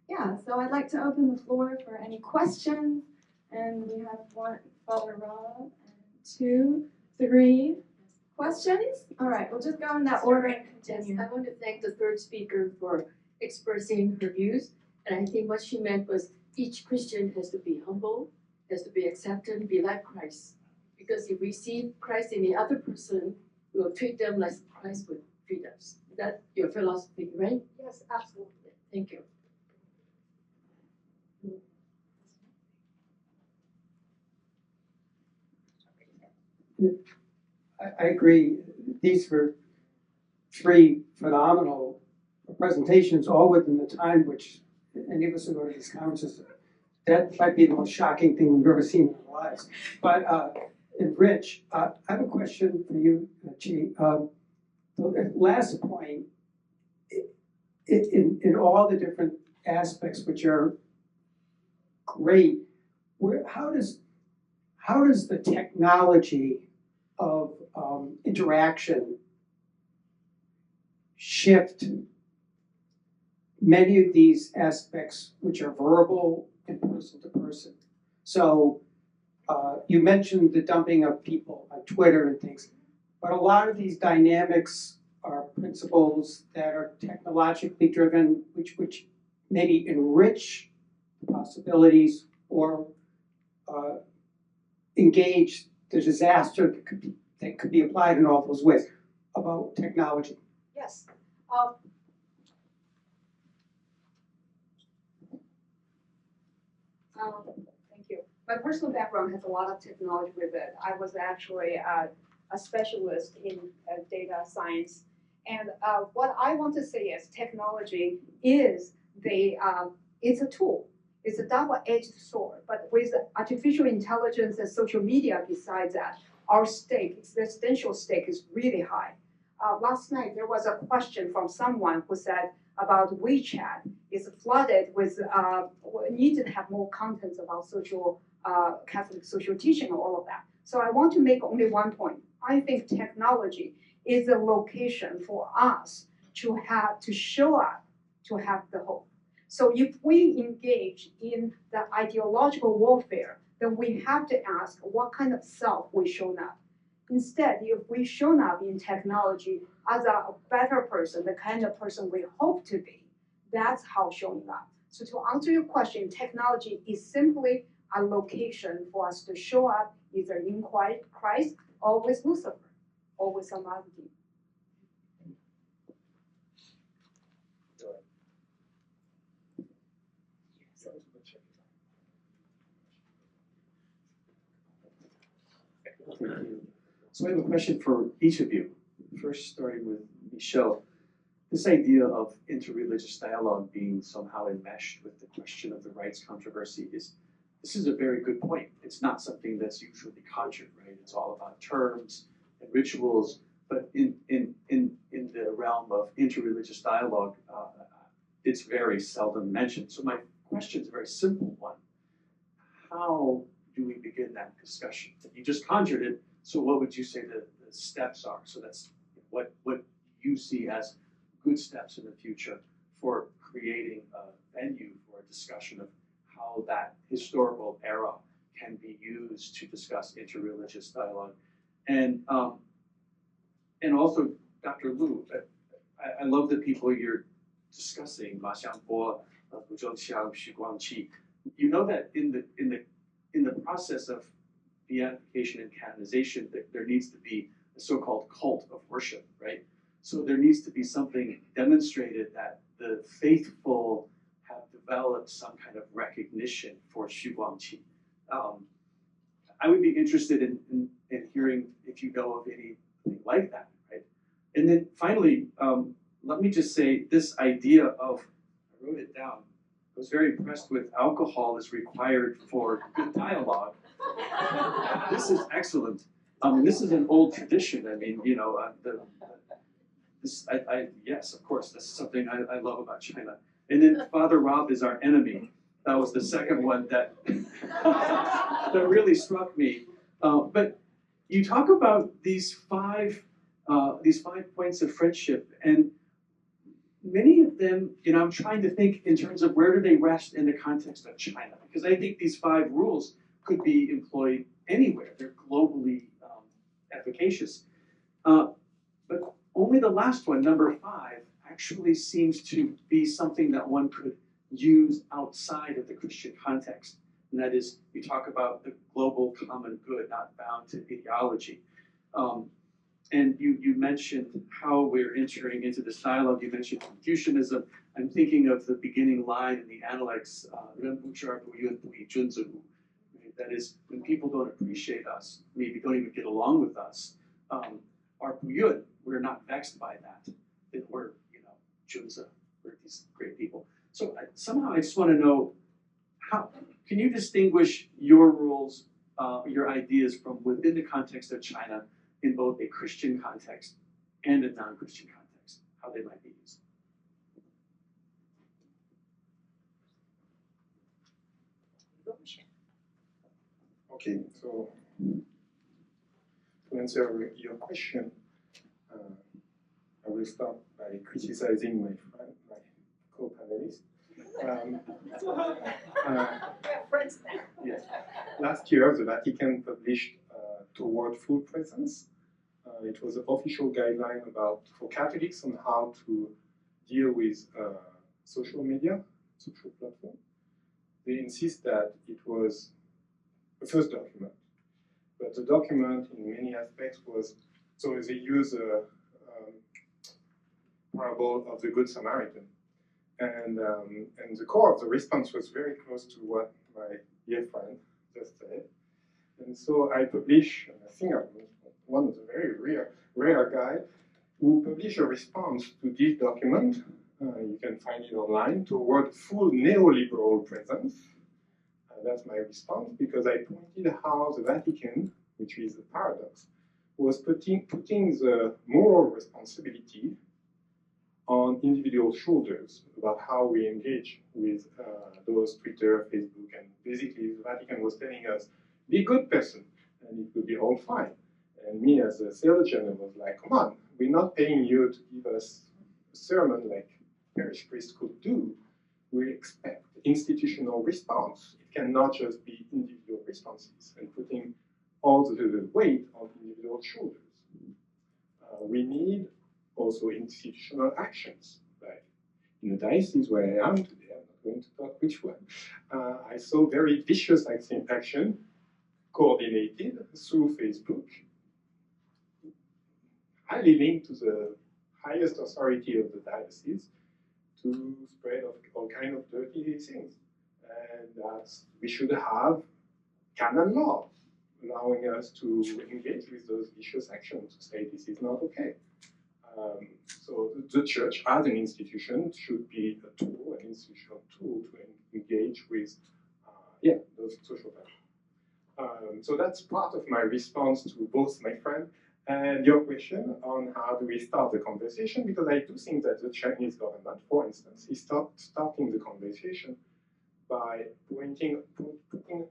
Yeah, so I'd like to open the floor for any questions, and we have one, Father Rob, and 2, 3 questions. All right, we'll just go in that order and continue. Yes, I want to thank the third speaker for expressing her views, and I think what she meant was each Christian has to be humble, has to be accepted, be like Christ. Because if we see Christ in the other person, we will treat them like Christ would treat us. Is that your philosophy, right? Yes, absolutely. Thank you. I agree. These were 3 phenomenal presentations, all within the time which any of us who go to these conferences, that might be the most shocking thing we've ever seen in our lives. But and Rich, I have a question for you, Chi. The last point, in all the different aspects which are great, how does the technology of interaction shift many of these aspects which are verbal and person to person? So you mentioned the dumping of people on Twitter and things, but a lot of these dynamics are principles that are technologically driven, which maybe enrich the possibilities or engage the disaster that could be applied in all those ways about technology. Yes. Thank you. My personal background has a lot of technology with it. I was actually a specialist in data science. And what I want to say is technology is it's a tool. It's a double-edged sword. But with artificial intelligence and social media besides that, our stake, existential stake, is really high. Last night, there was a question from someone who said about WeChat is flooded with, need to have more contents about social, Catholic social teaching and all of that. So I want to make only one point. I think technology is a location for us to show up, to have the hope. So if we engage in the ideological warfare, then we have to ask what kind of self we shown up. Instead, if we shown up in technology as a better person, the kind of person we hope to be, that's how showing up. So to answer your question, technology is simply a location for us to show up either in Christ or with Lucifer or with some other demon. Thank you. So I have a question for each of you. First, starting with Michel. This idea of interreligious dialogue being somehow enmeshed with the question of the rights controversy this is a very good point. It's not something that's usually conjured, right? It's all about terms and rituals, but in the realm of interreligious dialogue, it's very seldom mentioned. So my question is a very simple one. How do we begin that discussion? You just conjured it, so what would you say the steps are? So that's what you see as good steps in the future for creating a venue for a discussion of how that historical era can be used to discuss interreligious dialogue. And also, Dr. Lu, I love the people you're discussing, Ma Xiangbo, Wu Zhongxiang, Xu Guangqi. You know that in the process of beatification and canonization, there needs to be a so-called cult of worship, right? So there needs to be something demonstrated that the faithful have developed some kind of recognition for Xu Guangqi. I would be interested in hearing if you know of anything like that, right? And then finally, let me just say this idea of, I wrote it down, I was very impressed with alcohol is required for good dialogue. This is excellent. This is an old tradition. I mean, you know, yes, of course, this is something I love about China. And then Father Rob is our enemy. That was the second one that that really struck me. But you talk about these five points of friendship, and many of them, you know, I'm trying to think in terms of where do they rest in the context of China, because I think these 5 rules could be employed anywhere. They're globally efficacious. But only the last one, number 5, actually seems to be something that one could use outside of the Christian context. And that is, you talk about the global common good, not bound to ideology. And you mentioned how we're entering into this dialogue. You mentioned Confucianism. I'm thinking of the beginning line in the Analects, that is, when people don't appreciate us, maybe don't even get along with us, our puyun, we're not vexed by that. That we're, you know, junzi, we're these great people. So somehow I just want to know, how can you distinguish your rules, your ideas from within the context of China in both a Christian context and a non-Christian context, how they might be used? Okay, so to answer your question, I will start by criticizing my friend, my co-panelist. Friends now. Yes. Last year, the Vatican published Toward Full Presence. It was an official guideline for Catholics on how to deal with social media, social platform. They insist that it was the first document, but the document in many aspects was, so they use a parable of the Good Samaritan. And the core of the response was very close to what my dear friend just said. And so I published, I think I'm one of the very rare guys who published a response to this document. You can find it online, Toward Full Neoliberal Presence. That's my response, because I pointed how the Vatican, which is a paradox, was putting the moral responsibility on individual shoulders about how we engage with those Twitter, Facebook, and basically the Vatican was telling us, be a good person, and it will be all fine. And me as a theologian, I was like, come on, we're not paying you to give us a sermon like parish priests could do. We expect institutional response. It cannot just be individual responses and putting all the weight on individual shoulders. We need also institutional actions. Like in the diocese where I am today, I'm not going to talk which one, I saw very vicious action coordinated through Facebook, highly linked to the highest authority of the diocese to spread of all kind of dirty things. And that we should have canon law. allowing us to engage with those vicious actions, to say this is not okay. So the church as an institution should be a tool, an institutional tool to engage with those social values. So that's part of my response to both my friend and your question on how do we start the conversation, because I do think that the Chinese government, for instance, is starting the conversation by putting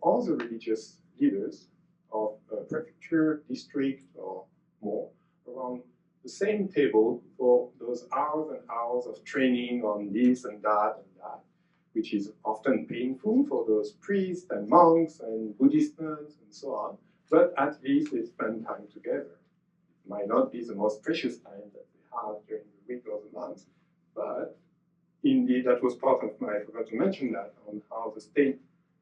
all the religious leaders of a prefecture, district, or more around the same table for those hours and hours of training on this and that, which is often painful for those priests and monks and Buddhist nuns and so on, but at least they spend time together. It might not be the most precious time that they have during the week or the month, but indeed that was part of I forgot to mention that, on how the state,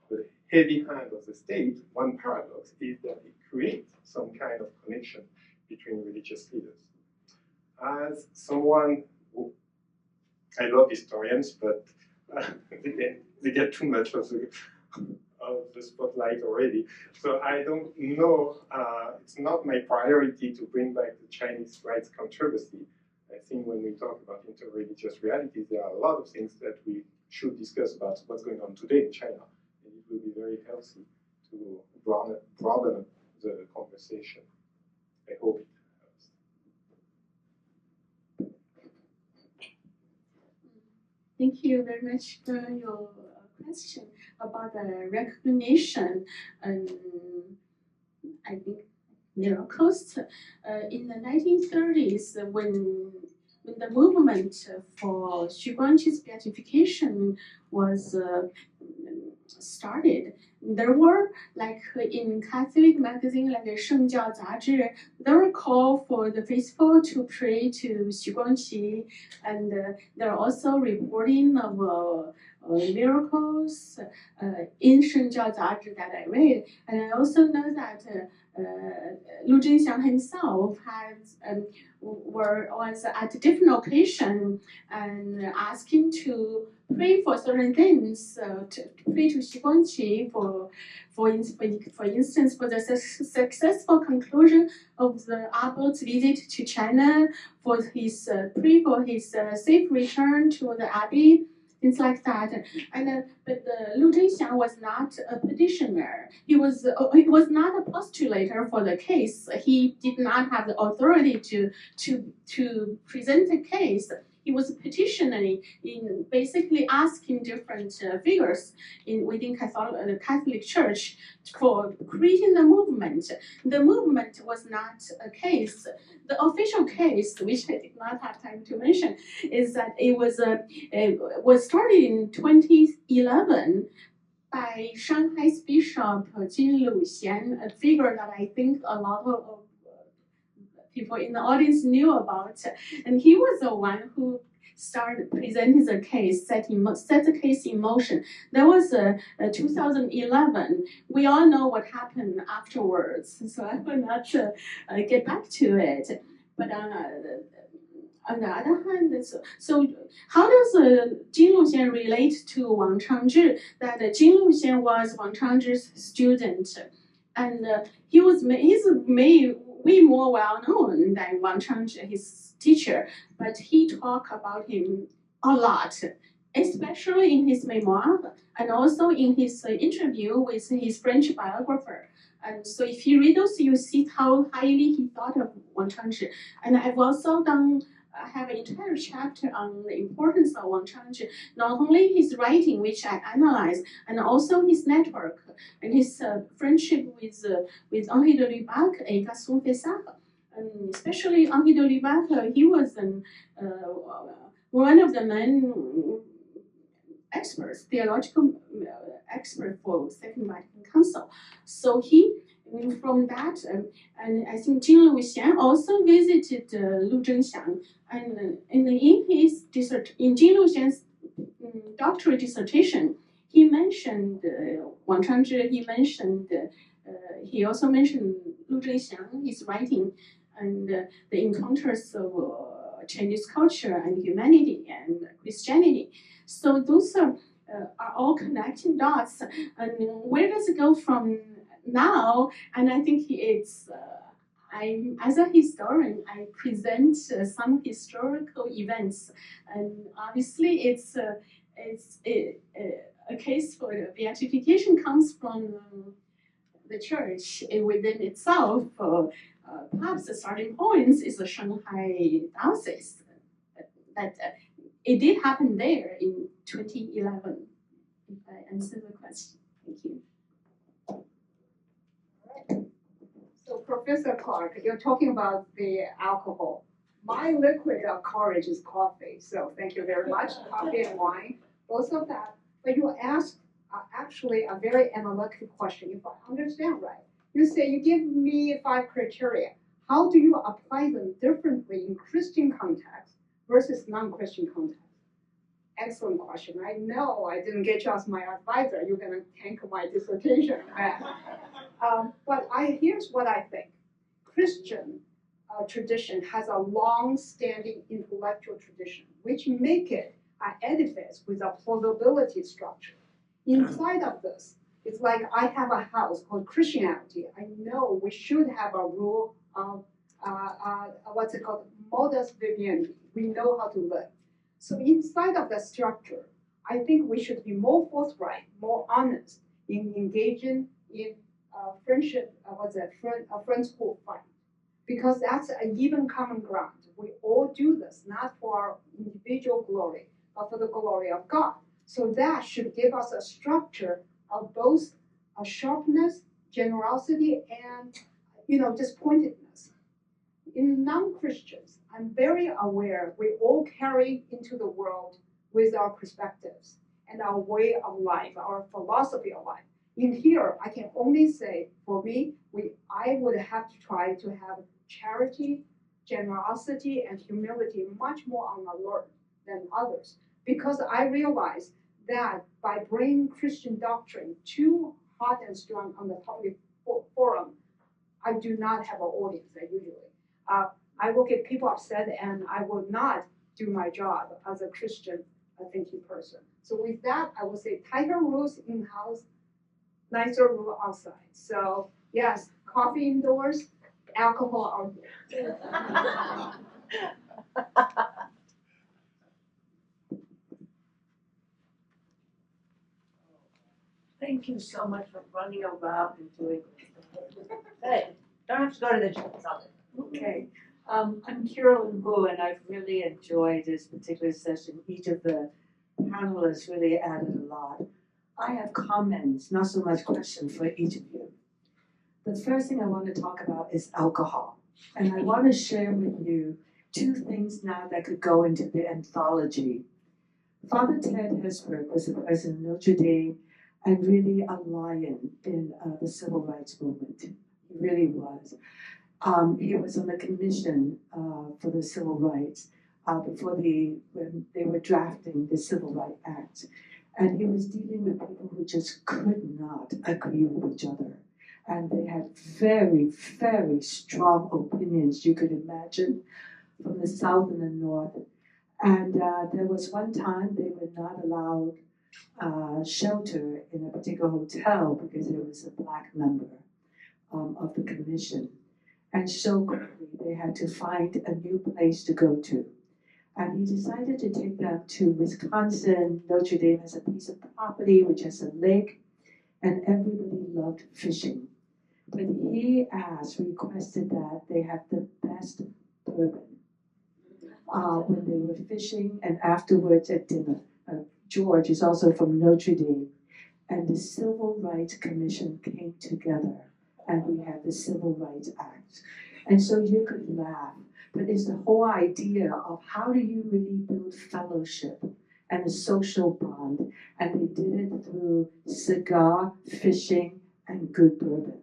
the heavy hand of the state, one paradox is that it creates some kind of connection between religious leaders. As someone who, I love historians, but they get too much of the spotlight already. So I don't know, it's not my priority to bring back the Chinese rights controversy. I think when we talk about interreligious realities, there are a lot of things that we should discuss about what's going on today in China. And it will be very healthy to broaden the conversation. I hope it helps. Thank you very much for your question about the recognition and I think miracles. In the 1930s, when the movement for Xu Guangqi's beatification was started, there were, like in Catholic magazine like 圣教杂志, there were call for the faithful to pray to Xu Guangqi, and there are also reporting of miracles in 圣教杂志 that I read, and I also know that Lu Zhenxiang himself was at a different occasion and asking to pray for certain things, to pray to Xu Guangqi for instance, for the successful conclusion of the abbot's visit to China, for his pray for his safe return to the abbey, things like that. And but Lu Zhenxiang was not a petitioner. He was not a postulator for the case. He did not have the authority to present a case. He was petitioning in basically asking different figures within the Catholic Church for creating the movement. The movement was not a case. The official case, which I did not have time to mention, is that it was started in 2011 by Shanghai's Bishop Jin Luxian, a figure that I think a lot of people in the audience knew about, and he was the one who started presenting the case, set the case in motion. That was 2011. We all know what happened afterwards, so I will not get back to it. But on the other hand, so how does Jin Luxian relate to Wang Changzhi? That Jin Luxian was Wang Changzhi's student, and he's way more well known than Wang Changzhi, his teacher, but he talked about him a lot, especially in his memoir and also in his interview with his French biographer. And so if you read those, you see how highly he thought of Wang Changzhi. And I've also have an entire chapter on the importance of Wang Changzhi, not only his writing, which I analyze, and also his network and his friendship with Henri de Lubac et Gaston Fessard. And especially Henri de Lubac, he was one of the main experts, theological expert for Second Vatican Council. So from that, and I think Jin Luxian also visited Lu Zhenxiang, and in Jin Luxian's doctorate dissertation, he mentioned Wang Changzhi. He also mentioned Lu Zhenxiang, his writing, and the encounters of Chinese culture and humanity and Christianity. So those are all connecting dots. And where does it go from now, and I think it's. As a historian, I present some historical events, and obviously it's a case for the beatification comes from the church within itself. Perhaps the starting point is the Shanghai diocese. That it did happen there in 2011. If I answer the question, thank you. So Professor Clark, you're talking about the alcohol. My liquid of courage is coffee, so thank you very much. Coffee and wine, both of that. But you asked actually a very analytical question, if I understand right. You say you give me 5 criteria. How do you apply them differently in Christian context versus non-Christian context? Excellent question. I know I didn't get you as my advisor. You're going to tank my dissertation. But here's what I think. Christian tradition has a long-standing intellectual tradition, which make it an edifice with a plausibility structure. Inside of this, it's like I have a house called Christianity. I know we should have a rule of, what's it called, modus vivendi. We know how to live. So inside of the structure, I think we should be more forthright, more honest in engaging in friendship, friends who fight. Because that's an even common ground. We all do this, not for our individual glory, but for the glory of God. So that should give us a structure of both a sharpness, generosity, and disappointedness. In non-Christians, I'm very aware we all carry into the world with our perspectives and our way of life, our philosophy of life. In here, I can only say, for me, I would have to try to have charity, generosity, and humility much more on alert than others. Because I realize that by bringing Christian doctrine too hot and strong on the public forum, I do not have an audience usually. I will get people upset and I will not do my job as a Christian thinking person. So with that, I will say tighter rules in-house, nicer rule outside. So yes, coffee indoors, alcohol outdoors. Thank you so much for running around and doing this. Hey, don't have to go to the gym. Okay. I'm Carolyn Wu, and I've really enjoyed this particular session. Each of the panelists really added a lot. I have comments, not so much questions for each of you. The first thing I want to talk about is alcohol. And I want to share with you 2 things now that could go into the anthology. Father Ted Hesburgh was the president of Notre Dame and really a lion in the civil rights movement. He really was. He was on the commission for the civil rights when they were drafting the Civil Rights Act. And he was dealing with people who just could not agree with each other. And they had very, very strong opinions, you could imagine, from the South and the North. And there was one time they were not allowed shelter in a particular hotel because there was a black member of the commission. And so quickly they had to find a new place to go to. And he decided to take them to Wisconsin. Notre Dame has a piece of property which has a lake, and everybody loved fishing. But he requested that they have the best bourbon when they were fishing and afterwards at dinner. George is also from Notre Dame. And the Civil Rights Commission came together, and we had the Civil Rights Act. And so you could laugh, but it's the whole idea of how do you really build fellowship and a social bond, and they did it through cigar, fishing, and good bourbon.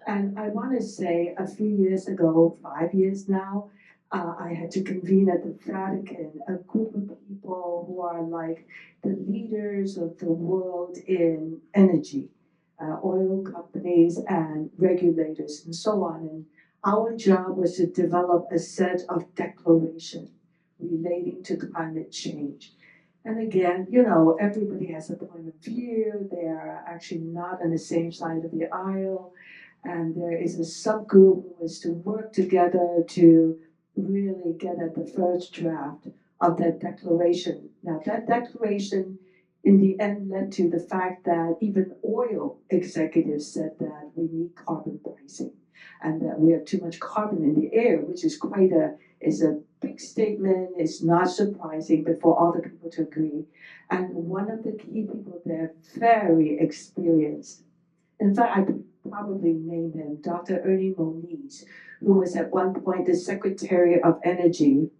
And I want to say a few years ago, 5 years now, I had to convene at the Vatican a group of people who are like the leaders of the world in energy, oil companies and regulators and so on. And our job was to develop a set of declarations relating to climate change. And again, everybody has a point of view. They are actually not on the same side of the aisle. And there is a subgroup who is to work together to really get at the first draft of that declaration. Now, that declaration in the end led to the fact that even oil executives said that we need carbon pricing and that we have too much carbon in the air, which is is a big statement. It's not surprising, but for all the people to agree. And one of the key people there, very experienced. In fact, I probably named him Dr. Ernie Moniz, who was at one point the Secretary of Energy.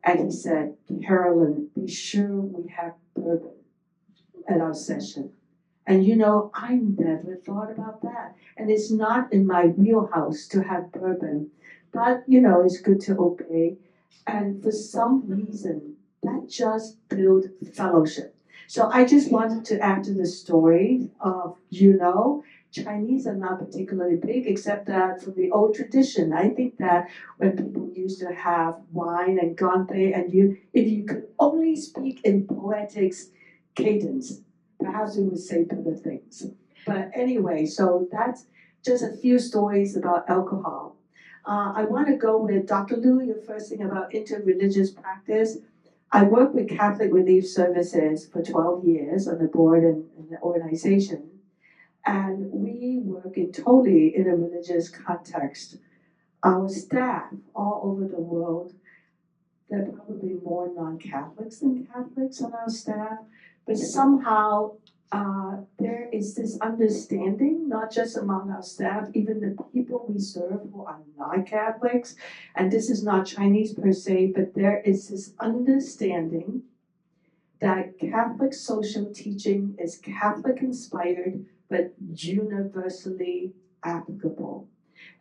And he said, Carolyn, be sure we have bourbon at our session. And I never thought about that. And it's not in my wheelhouse to have bourbon, but it's good to obey. And for some reason, that just built fellowship. So I just wanted to add to the story of, Chinese are not particularly big, except that from the old tradition. I think that when people used to have wine and ganpei, and if you could only speak in poetics cadence, perhaps we would say better things. But anyway, so that's just a few stories about alcohol. I want to go with Dr. Liu, your first thing about interreligious practice. I worked with Catholic Relief Services for 12 years on the board and the organization. And we work totally in a religious context. Our staff all over the world, there are probably more non-Catholics than Catholics on our staff, but somehow there is this understanding, not just among our staff, even the people we serve who are not Catholics, and this is not Chinese per se, but there is this understanding that Catholic social teaching is Catholic inspired, but universally applicable.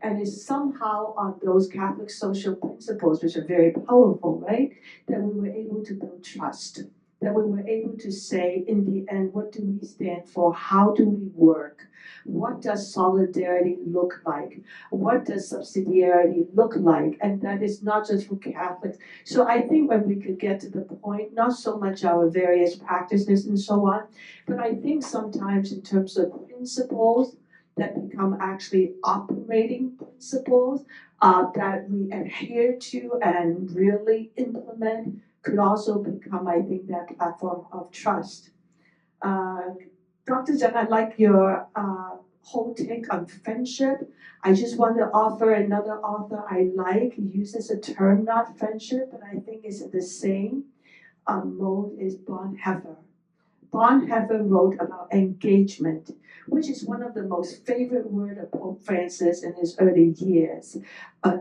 And it's somehow on those Catholic social principles, which are very powerful, right, that we were able to build trust, that we were able to say, in the end, what do we stand for? How do we work? What does solidarity look like? What does subsidiarity look like? And that is not just for Catholics. So I think when we could get to the point, not so much our various practices and so on, but I think sometimes in terms of principles that become actually operating principles that we adhere to and really implement could also become, I think, that platform of trust. Dr. Zeng, I like your whole take on friendship. I just want to offer another author I like. He uses a term, not friendship, but I think it's the same mode is Bonhoeffer. Bonhoeffer wrote about engagement, which is one of the most favorite words of Pope Francis in his early years,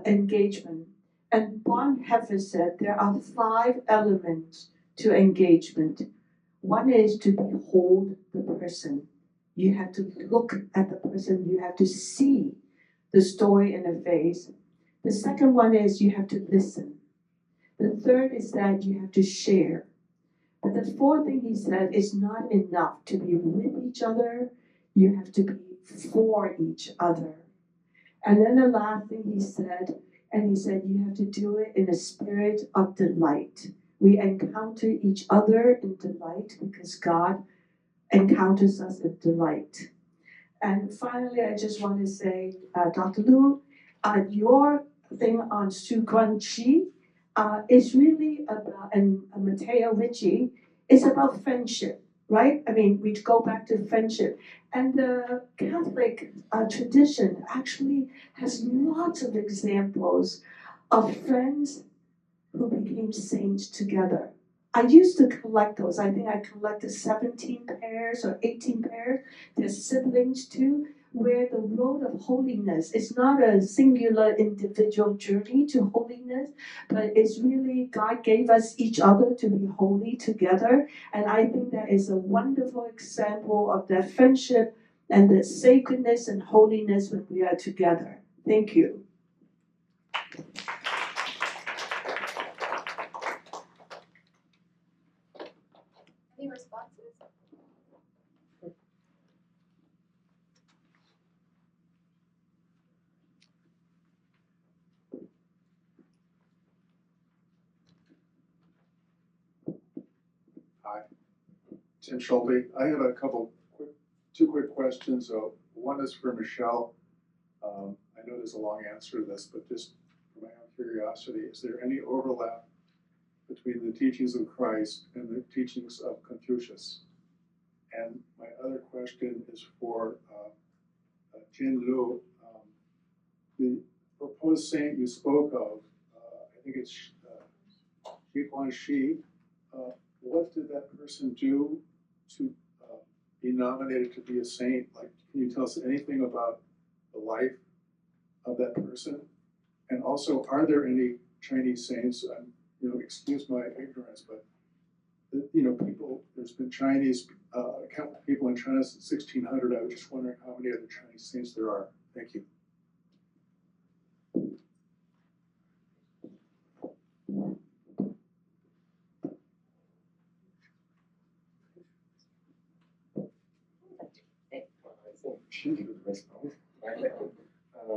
engagement. And Bonhoeffer said there are 5 elements to engagement. One is to behold the person. You have to look at the person. You have to see the story in the face. The second one is you have to listen. The third is that you have to share. But the fourth thing he said is not enough to be with each other. You have to be for each other. And then the last thing he said you have to do it in a spirit of delight. We encounter each other in delight because God encounters us in delight. And finally, I just want to say, Dr. Liu, your thing on Su Guanqi is really about, and Matteo Ricci, is about friendship, right? I mean, we go back to friendship. And the Catholic tradition actually has lots of examples of friends who became saints together. I used to collect those. I think I collected 17 pairs or 18 pairs. They're siblings too, where the road of holiness is not a singular individual journey to holiness, but it's really God gave us each other to be holy together. And I think that is a wonderful example of that friendship and the sacredness and holiness when we are together. Thank you. Any responses? Hi. Tim Schulte. I have two quick questions. One is for Michel. I know there's a long answer to this, but just for my own curiosity, is there any overlap between the teachings of Christ and the teachings of Confucius? And my other question is for Jin Lu. The proposed saint you spoke of, I think it's Shi Guanxi. What did that person do to be nominated to be a saint? Like, can you tell us anything about the life of that person? And also, are there any Chinese saints? Excuse my ignorance, but people. There's been Chinese Catholic people in China since 1600. I was just wondering how many other Chinese saints there are. Thank you. I think she should respond,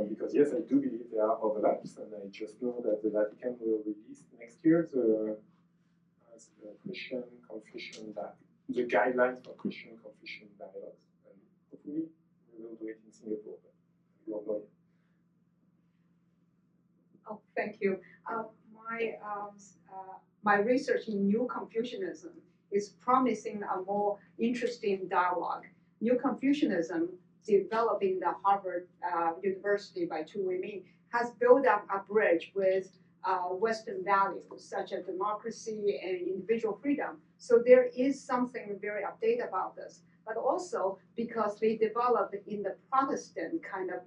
because yes, I do believe there are overlaps, and I just know that the Vatican will release next year the Christian Confucian the guidelines for Christian Confucian dialogues, and hopefully we will do it in Singapore, but we don't know yet. Oh, thank you. My research in New Confucianism is promising a more interesting dialogue. New Confucianism, developed in the Harvard University by two women, has built up a bridge with Western values such as democracy and individual freedom. So there is something very updated about this. But also because they developed in the Protestant kind of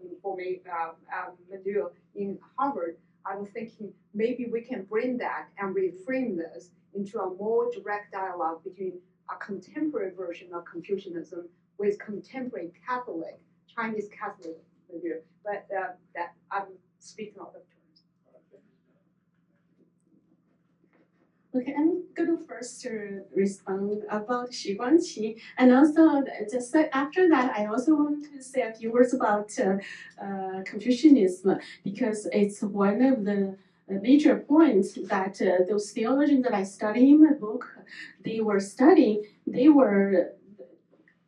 milieu in Harvard, I was thinking maybe we can bring that and reframe this into a more direct dialogue between a contemporary version of Confucianism with contemporary Catholic, Chinese Catholic milieu. But that I'm speaking out of terms. Okay, I'm going to first respond about Shi Guanqi, and also just after that, I also want to say a few words about Confucianism, because it's one of the major points that those theologians that I study in my book, they were studying.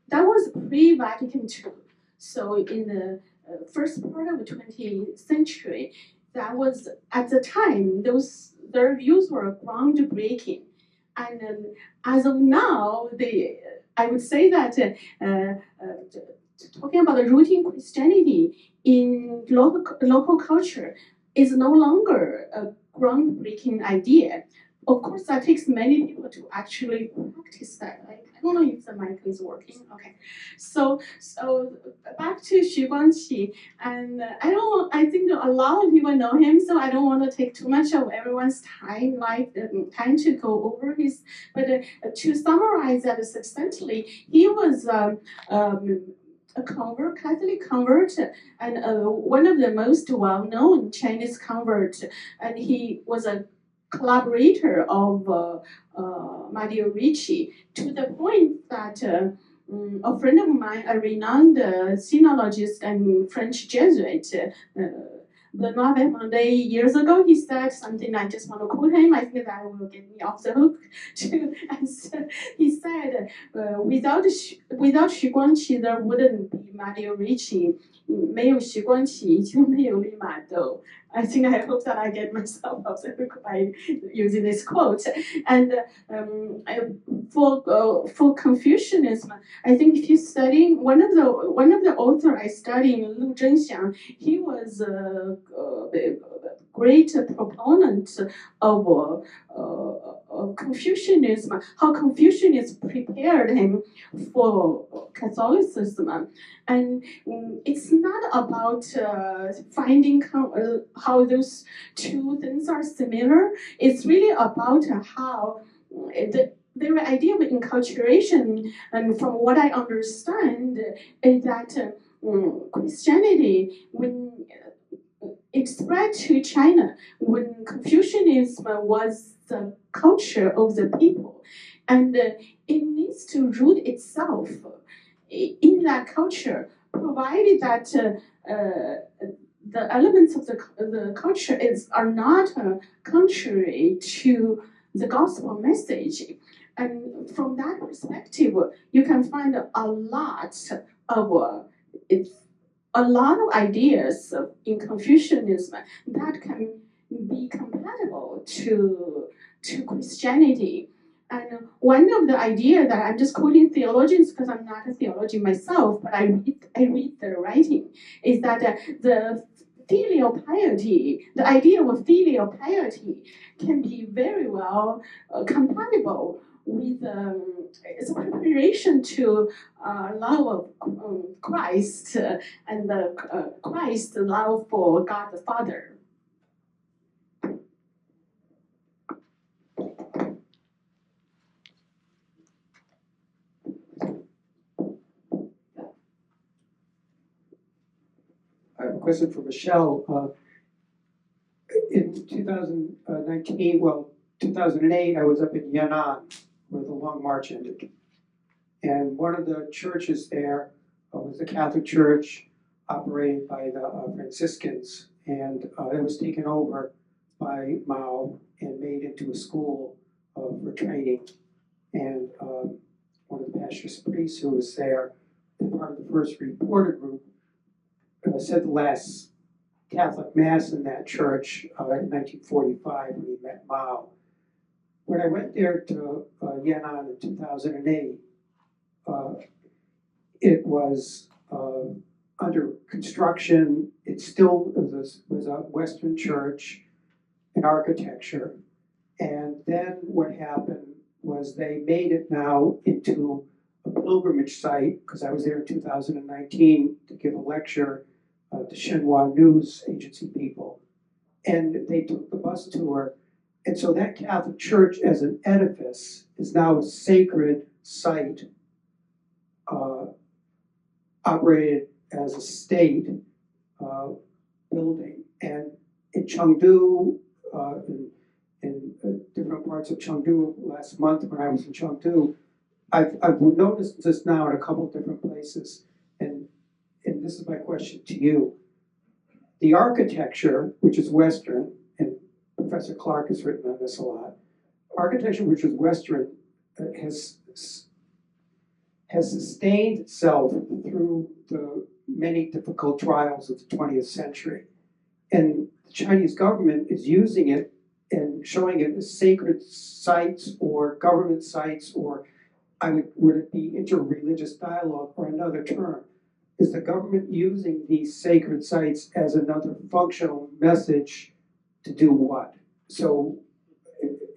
That was pre-Vatican II. So in the first part of the 20th century, that was at the time their views were groundbreaking, and as of now, I would say that talking about the rooting Christianity in local culture is no longer a groundbreaking idea. Of course, that takes many people to actually practice that. I don't know if the mic is working. Okay, so back to Shi Guanqi, and I think a lot of people know him, so I don't want to take too much of everyone's time to go over his. But to summarize that succinctly, he was a Catholic convert, and one of the most well-known Chinese converts, and he was a collaborator of Mario Ricci, to the point that a friend of mine, a renowned sinologist and French Jesuit, Benoit Vermondet, years ago, he said something, I just want to quote him, I think that will get me off the hook too. And so he said, without Shi Guanqi, there wouldn't be Mario Ricci. 没有Shi Guanqi就没有利玛窦. I think I hope that I get myself off the hook by using this quote. And for Confucianism, I think if you study one of the authors I studied, Lu Zhengxiang, he was a great proponent of Confucianism, how Confucianism prepared him for Catholicism. And it's not about finding how those two things are similar. It's really about how the very idea of enculturation, and from what I understand, is that Christianity, when it spread to China, when Confucianism was the culture of the people, and it needs to root itself in that culture, provided that the elements of the culture are not contrary to the gospel message. And from that perspective, you can find a lot of ideas in Confucianism that can be compatible to Christianity. And one of the ideas that I'm just quoting theologians because I'm not a theologian myself, but I read their writing, is that the filial piety, the idea of filial piety, can be very well compatible with its preparation to love of Christ and the Christ's love for God the Father. I have a question for Michel. In 2019, well, 2008, I was up in Yan'an, where the Long March ended. And one of the churches there was the Catholic Church operated by the Franciscans. And it was taken over by Mao and made into a school for training. And one of the pastor's priests who was there, as part of the first reporter group, said the last Catholic Mass in that church in 1945 when he met Mao. When I went there to Yan'an in 2008, it was under construction. It still was a Western church in architecture. And then what happened was they made it now into a pilgrimage site, because I was there in 2019 to give a lecture to Xinhua news agency people. And they took the bus tour. And so that Catholic Church as an edifice is now a sacred site operated as a state building. And in Chengdu, in different parts of Chengdu last month when I was in Chengdu, I've noticed this now in a couple different places. And this is my question to you. The architecture, which is Western, and Professor Clark has written on this a lot, architecture which is Western has sustained itself through the many difficult trials of the 20th century. And the Chinese government is using it and showing it as sacred sites or government sites, or would it be interreligious dialogue or another term? Is the government using these sacred sites as another functional message to do what? So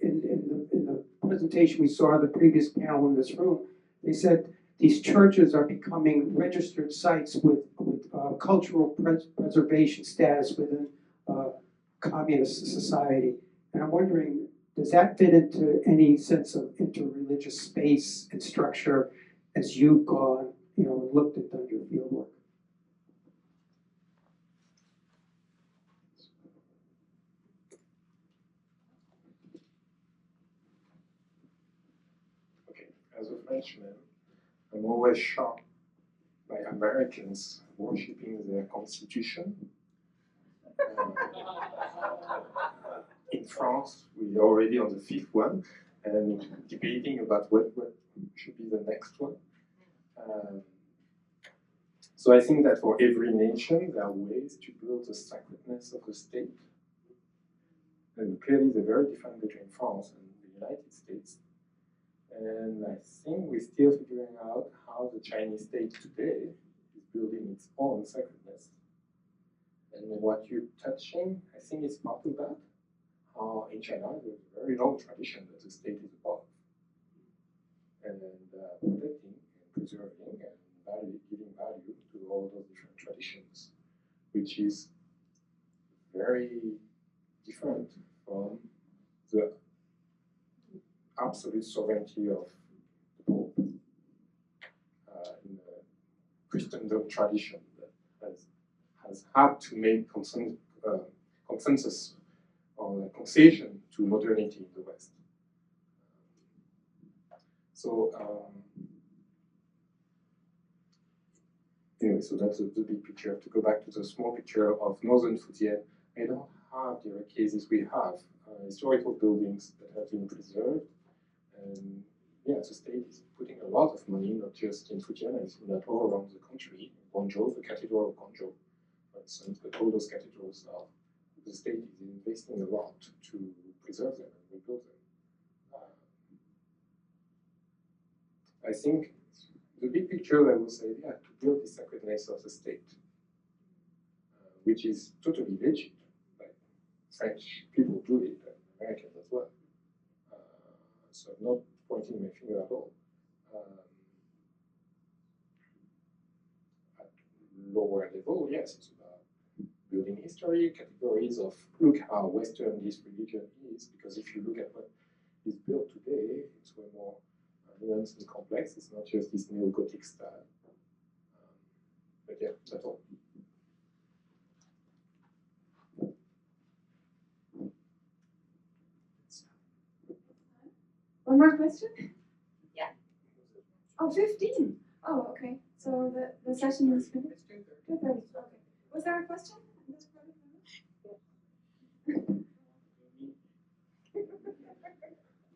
in the presentation we saw in the previous panel in this room, they said these churches are becoming registered sites with cultural preservation status within communist society. And I'm wondering, does that fit into any sense of interreligious space and structure as you've gone, and looked at your field work? Okay, as a Frenchman, I'm always shocked by Americans worshipping their constitution. In France, we're already on the 5th one and debating about what should be the next one. So I think that for every nation, there are ways to build the sacredness of the state. And clearly, they're very different between France and the United States. And I think we're still figuring out how the Chinese state today is building its own sacredness. And what you're touching, I think is part of that. In China, there's a very long tradition that the state is above. And protecting and preserving and giving value to all those different traditions, which is very different from the absolute sovereignty of the Pope in the Christendom tradition that has had to make consensus or concession to modernity in the West. So anyway, so that's the big picture. To go back to the small picture of Northern Fujian, I don't have direct cases. We have historical buildings that have been preserved, and yeah, the state is putting a lot of money, not just in Fujian, it's in that all around the country. Guangzhou, the cathedral of Guangzhou, for instance, but all those cathedrals are, the state is investing a lot to preserve them and rebuild them. I think the big picture, I would say, yeah, to build the sacredness of the state, which is totally legit. Like French people do it, and Americans as well. So I'm not pointing my finger at all. At lower level, yes, it's about building history, categories of look how Western this religion is, because if you look at what is built today, it's way more nuanced and complex. It's not just this neo-Gothic style. But yeah, that's all. One more question? Yeah. Oh, 15. Oh, okay. So the session is finished? 2:30. Okay. Was there a question?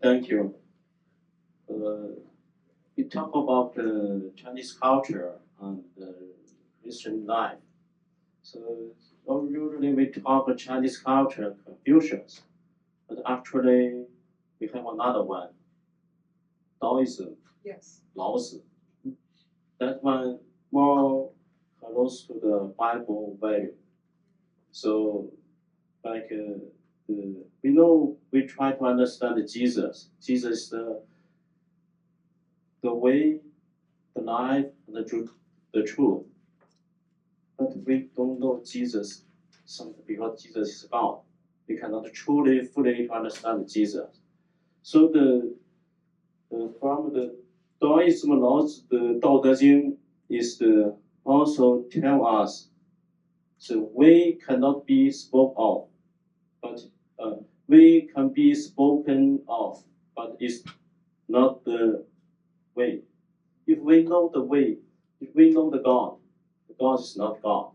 Thank you. We talk about the Chinese culture and the Christian life. So usually we talk Chinese culture, Confucius, but actually we have another one, Taoism, Yes. Laozi. That one more close to the Bible value. So, like we know we try to understand Jesus. Jesus is the way, the life, the truth. But we don't know Jesus because Jesus is God. We cannot truly, fully understand Jesus. So from the Taoism laws, the Tao Te Ching is also tell us the way cannot be spoken of, but way can be spoken of, but it's not the way. If we know the way, if we know the God is not God.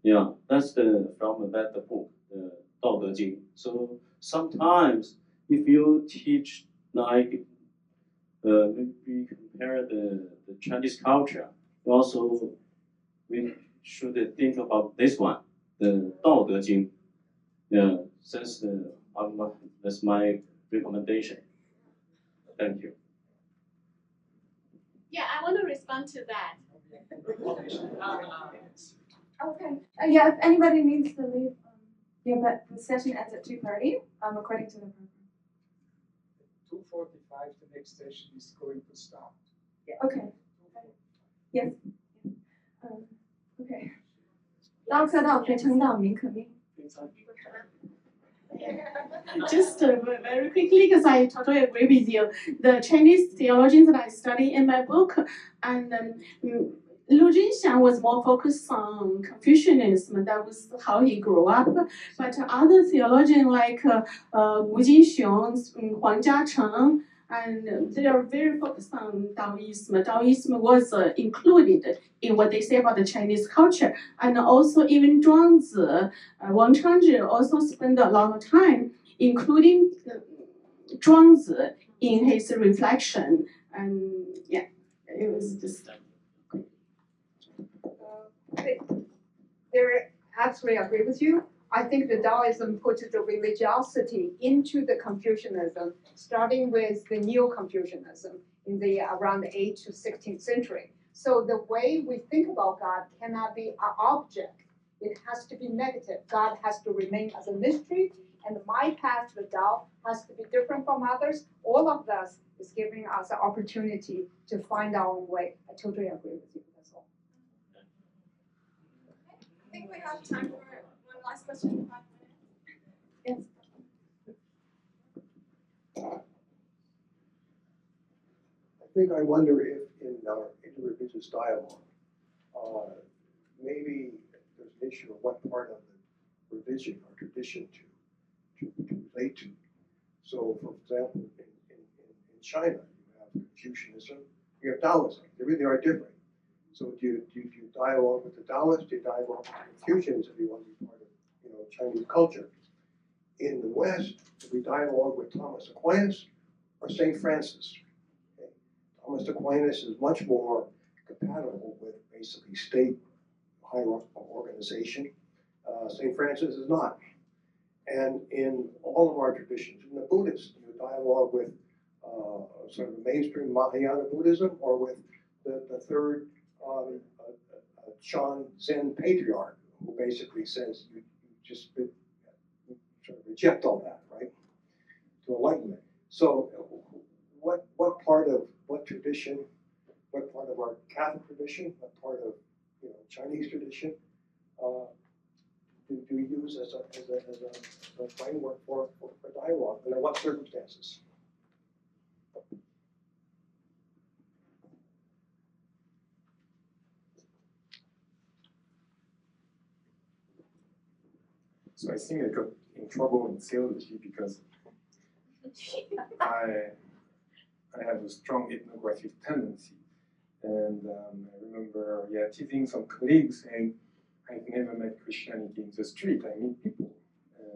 Yeah, that's from that book, the Tao Te Ching. So sometimes if you teach like we compare the Chinese culture, also we should think about this one, the Tao Te Ching. Yeah, that's my recommendation. Thank you. Yeah, I want to respond to that. Okay. Yeah, if anybody needs to leave, yeah, but the session ends at 2:30, according to the program. 2:45, the next session is going to start. Yeah. Okay. Yes. Okay. 刀刻道非称道，名可命。 Just very quickly, because I totally agree with you. The Chinese theologians that I study in my book, and Lu Junxiang was more focused on Confucianism. That was how he grew up. But other theologians like Wu Jinxiong, Huang Jiacheng, and they are very focused on Taoism. Taoism was included in what they say about the Chinese culture. And also even Zhuangzi, Wang Changzhi also spent a lot of time including Zhuangzi in his reflection. And yeah, it was just... There, absolutely agree with you. I think the Taoism put the religiosity into the Confucianism, starting with the Neo-Confucianism in the around the 8th to 16th century. So the way we think about God cannot be an object. It has to be negative. God has to remain as a mystery, and my path to the Tao has to be different from others. All of this is giving us an opportunity to find our own way. I totally agree with you. That's all. I think we have time for one last question. 5 minutes. Yes. I think I wonder if in our interreligious dialogue, maybe there's an issue of what part of the religion or tradition to relate to. So, for example, in China, you have Confucianism, you have Taoism. They really are different. So do you dialogue with the Taoists? Do you dialogue with Confucians if you want to be part of Chinese culture? In the West, do we dialogue with Thomas Aquinas, or St. Francis. Okay? Thomas Aquinas is much more compatible with basically state hierarchical organization. St. Francis is not. And in all of our traditions, in the Buddhists, you dialogue with sort of mainstream Mahayana Buddhism or with the third Chan Zen patriarch, who basically says you just sort of reject all that, right? To enlightenment. So what part of what tradition, what part of our Catholic tradition, what part of Chinese tradition do we use as a framework for dialogue, and in what circumstances? So I think I got in trouble in theology because I have a strong ethnographic tendency. And I remember teasing some colleagues saying, I've never met Christianity in the street, I meet people.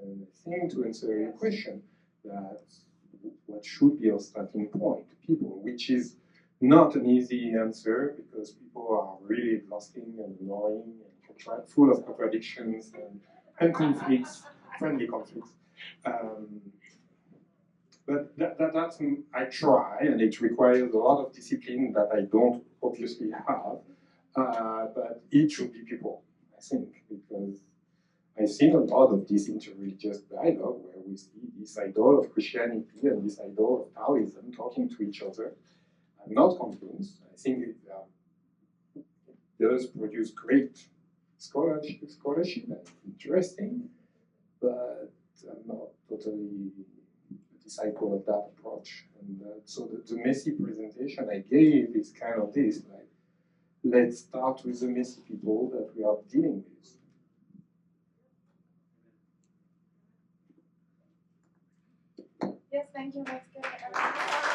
And I think to answer your question, that what should be our starting point? People, which is not an easy answer because people are really exhausting and annoying and full of contradictions and conflicts, friendly conflicts. But that's I try, and it requires a lot of discipline that I don't obviously have. But it should be people, I think, because I've seen a lot of this interreligious dialogue where we see this idol of Christianity and this idol of Taoism talking to each other. I'm not convinced. I think it does produce great scholarship and interesting, but I'm not totally a disciple of that approach. And so the messy presentation I gave is kind of this, like, let's start with the messy people that we are dealing with. Yes, thank you. Let's give it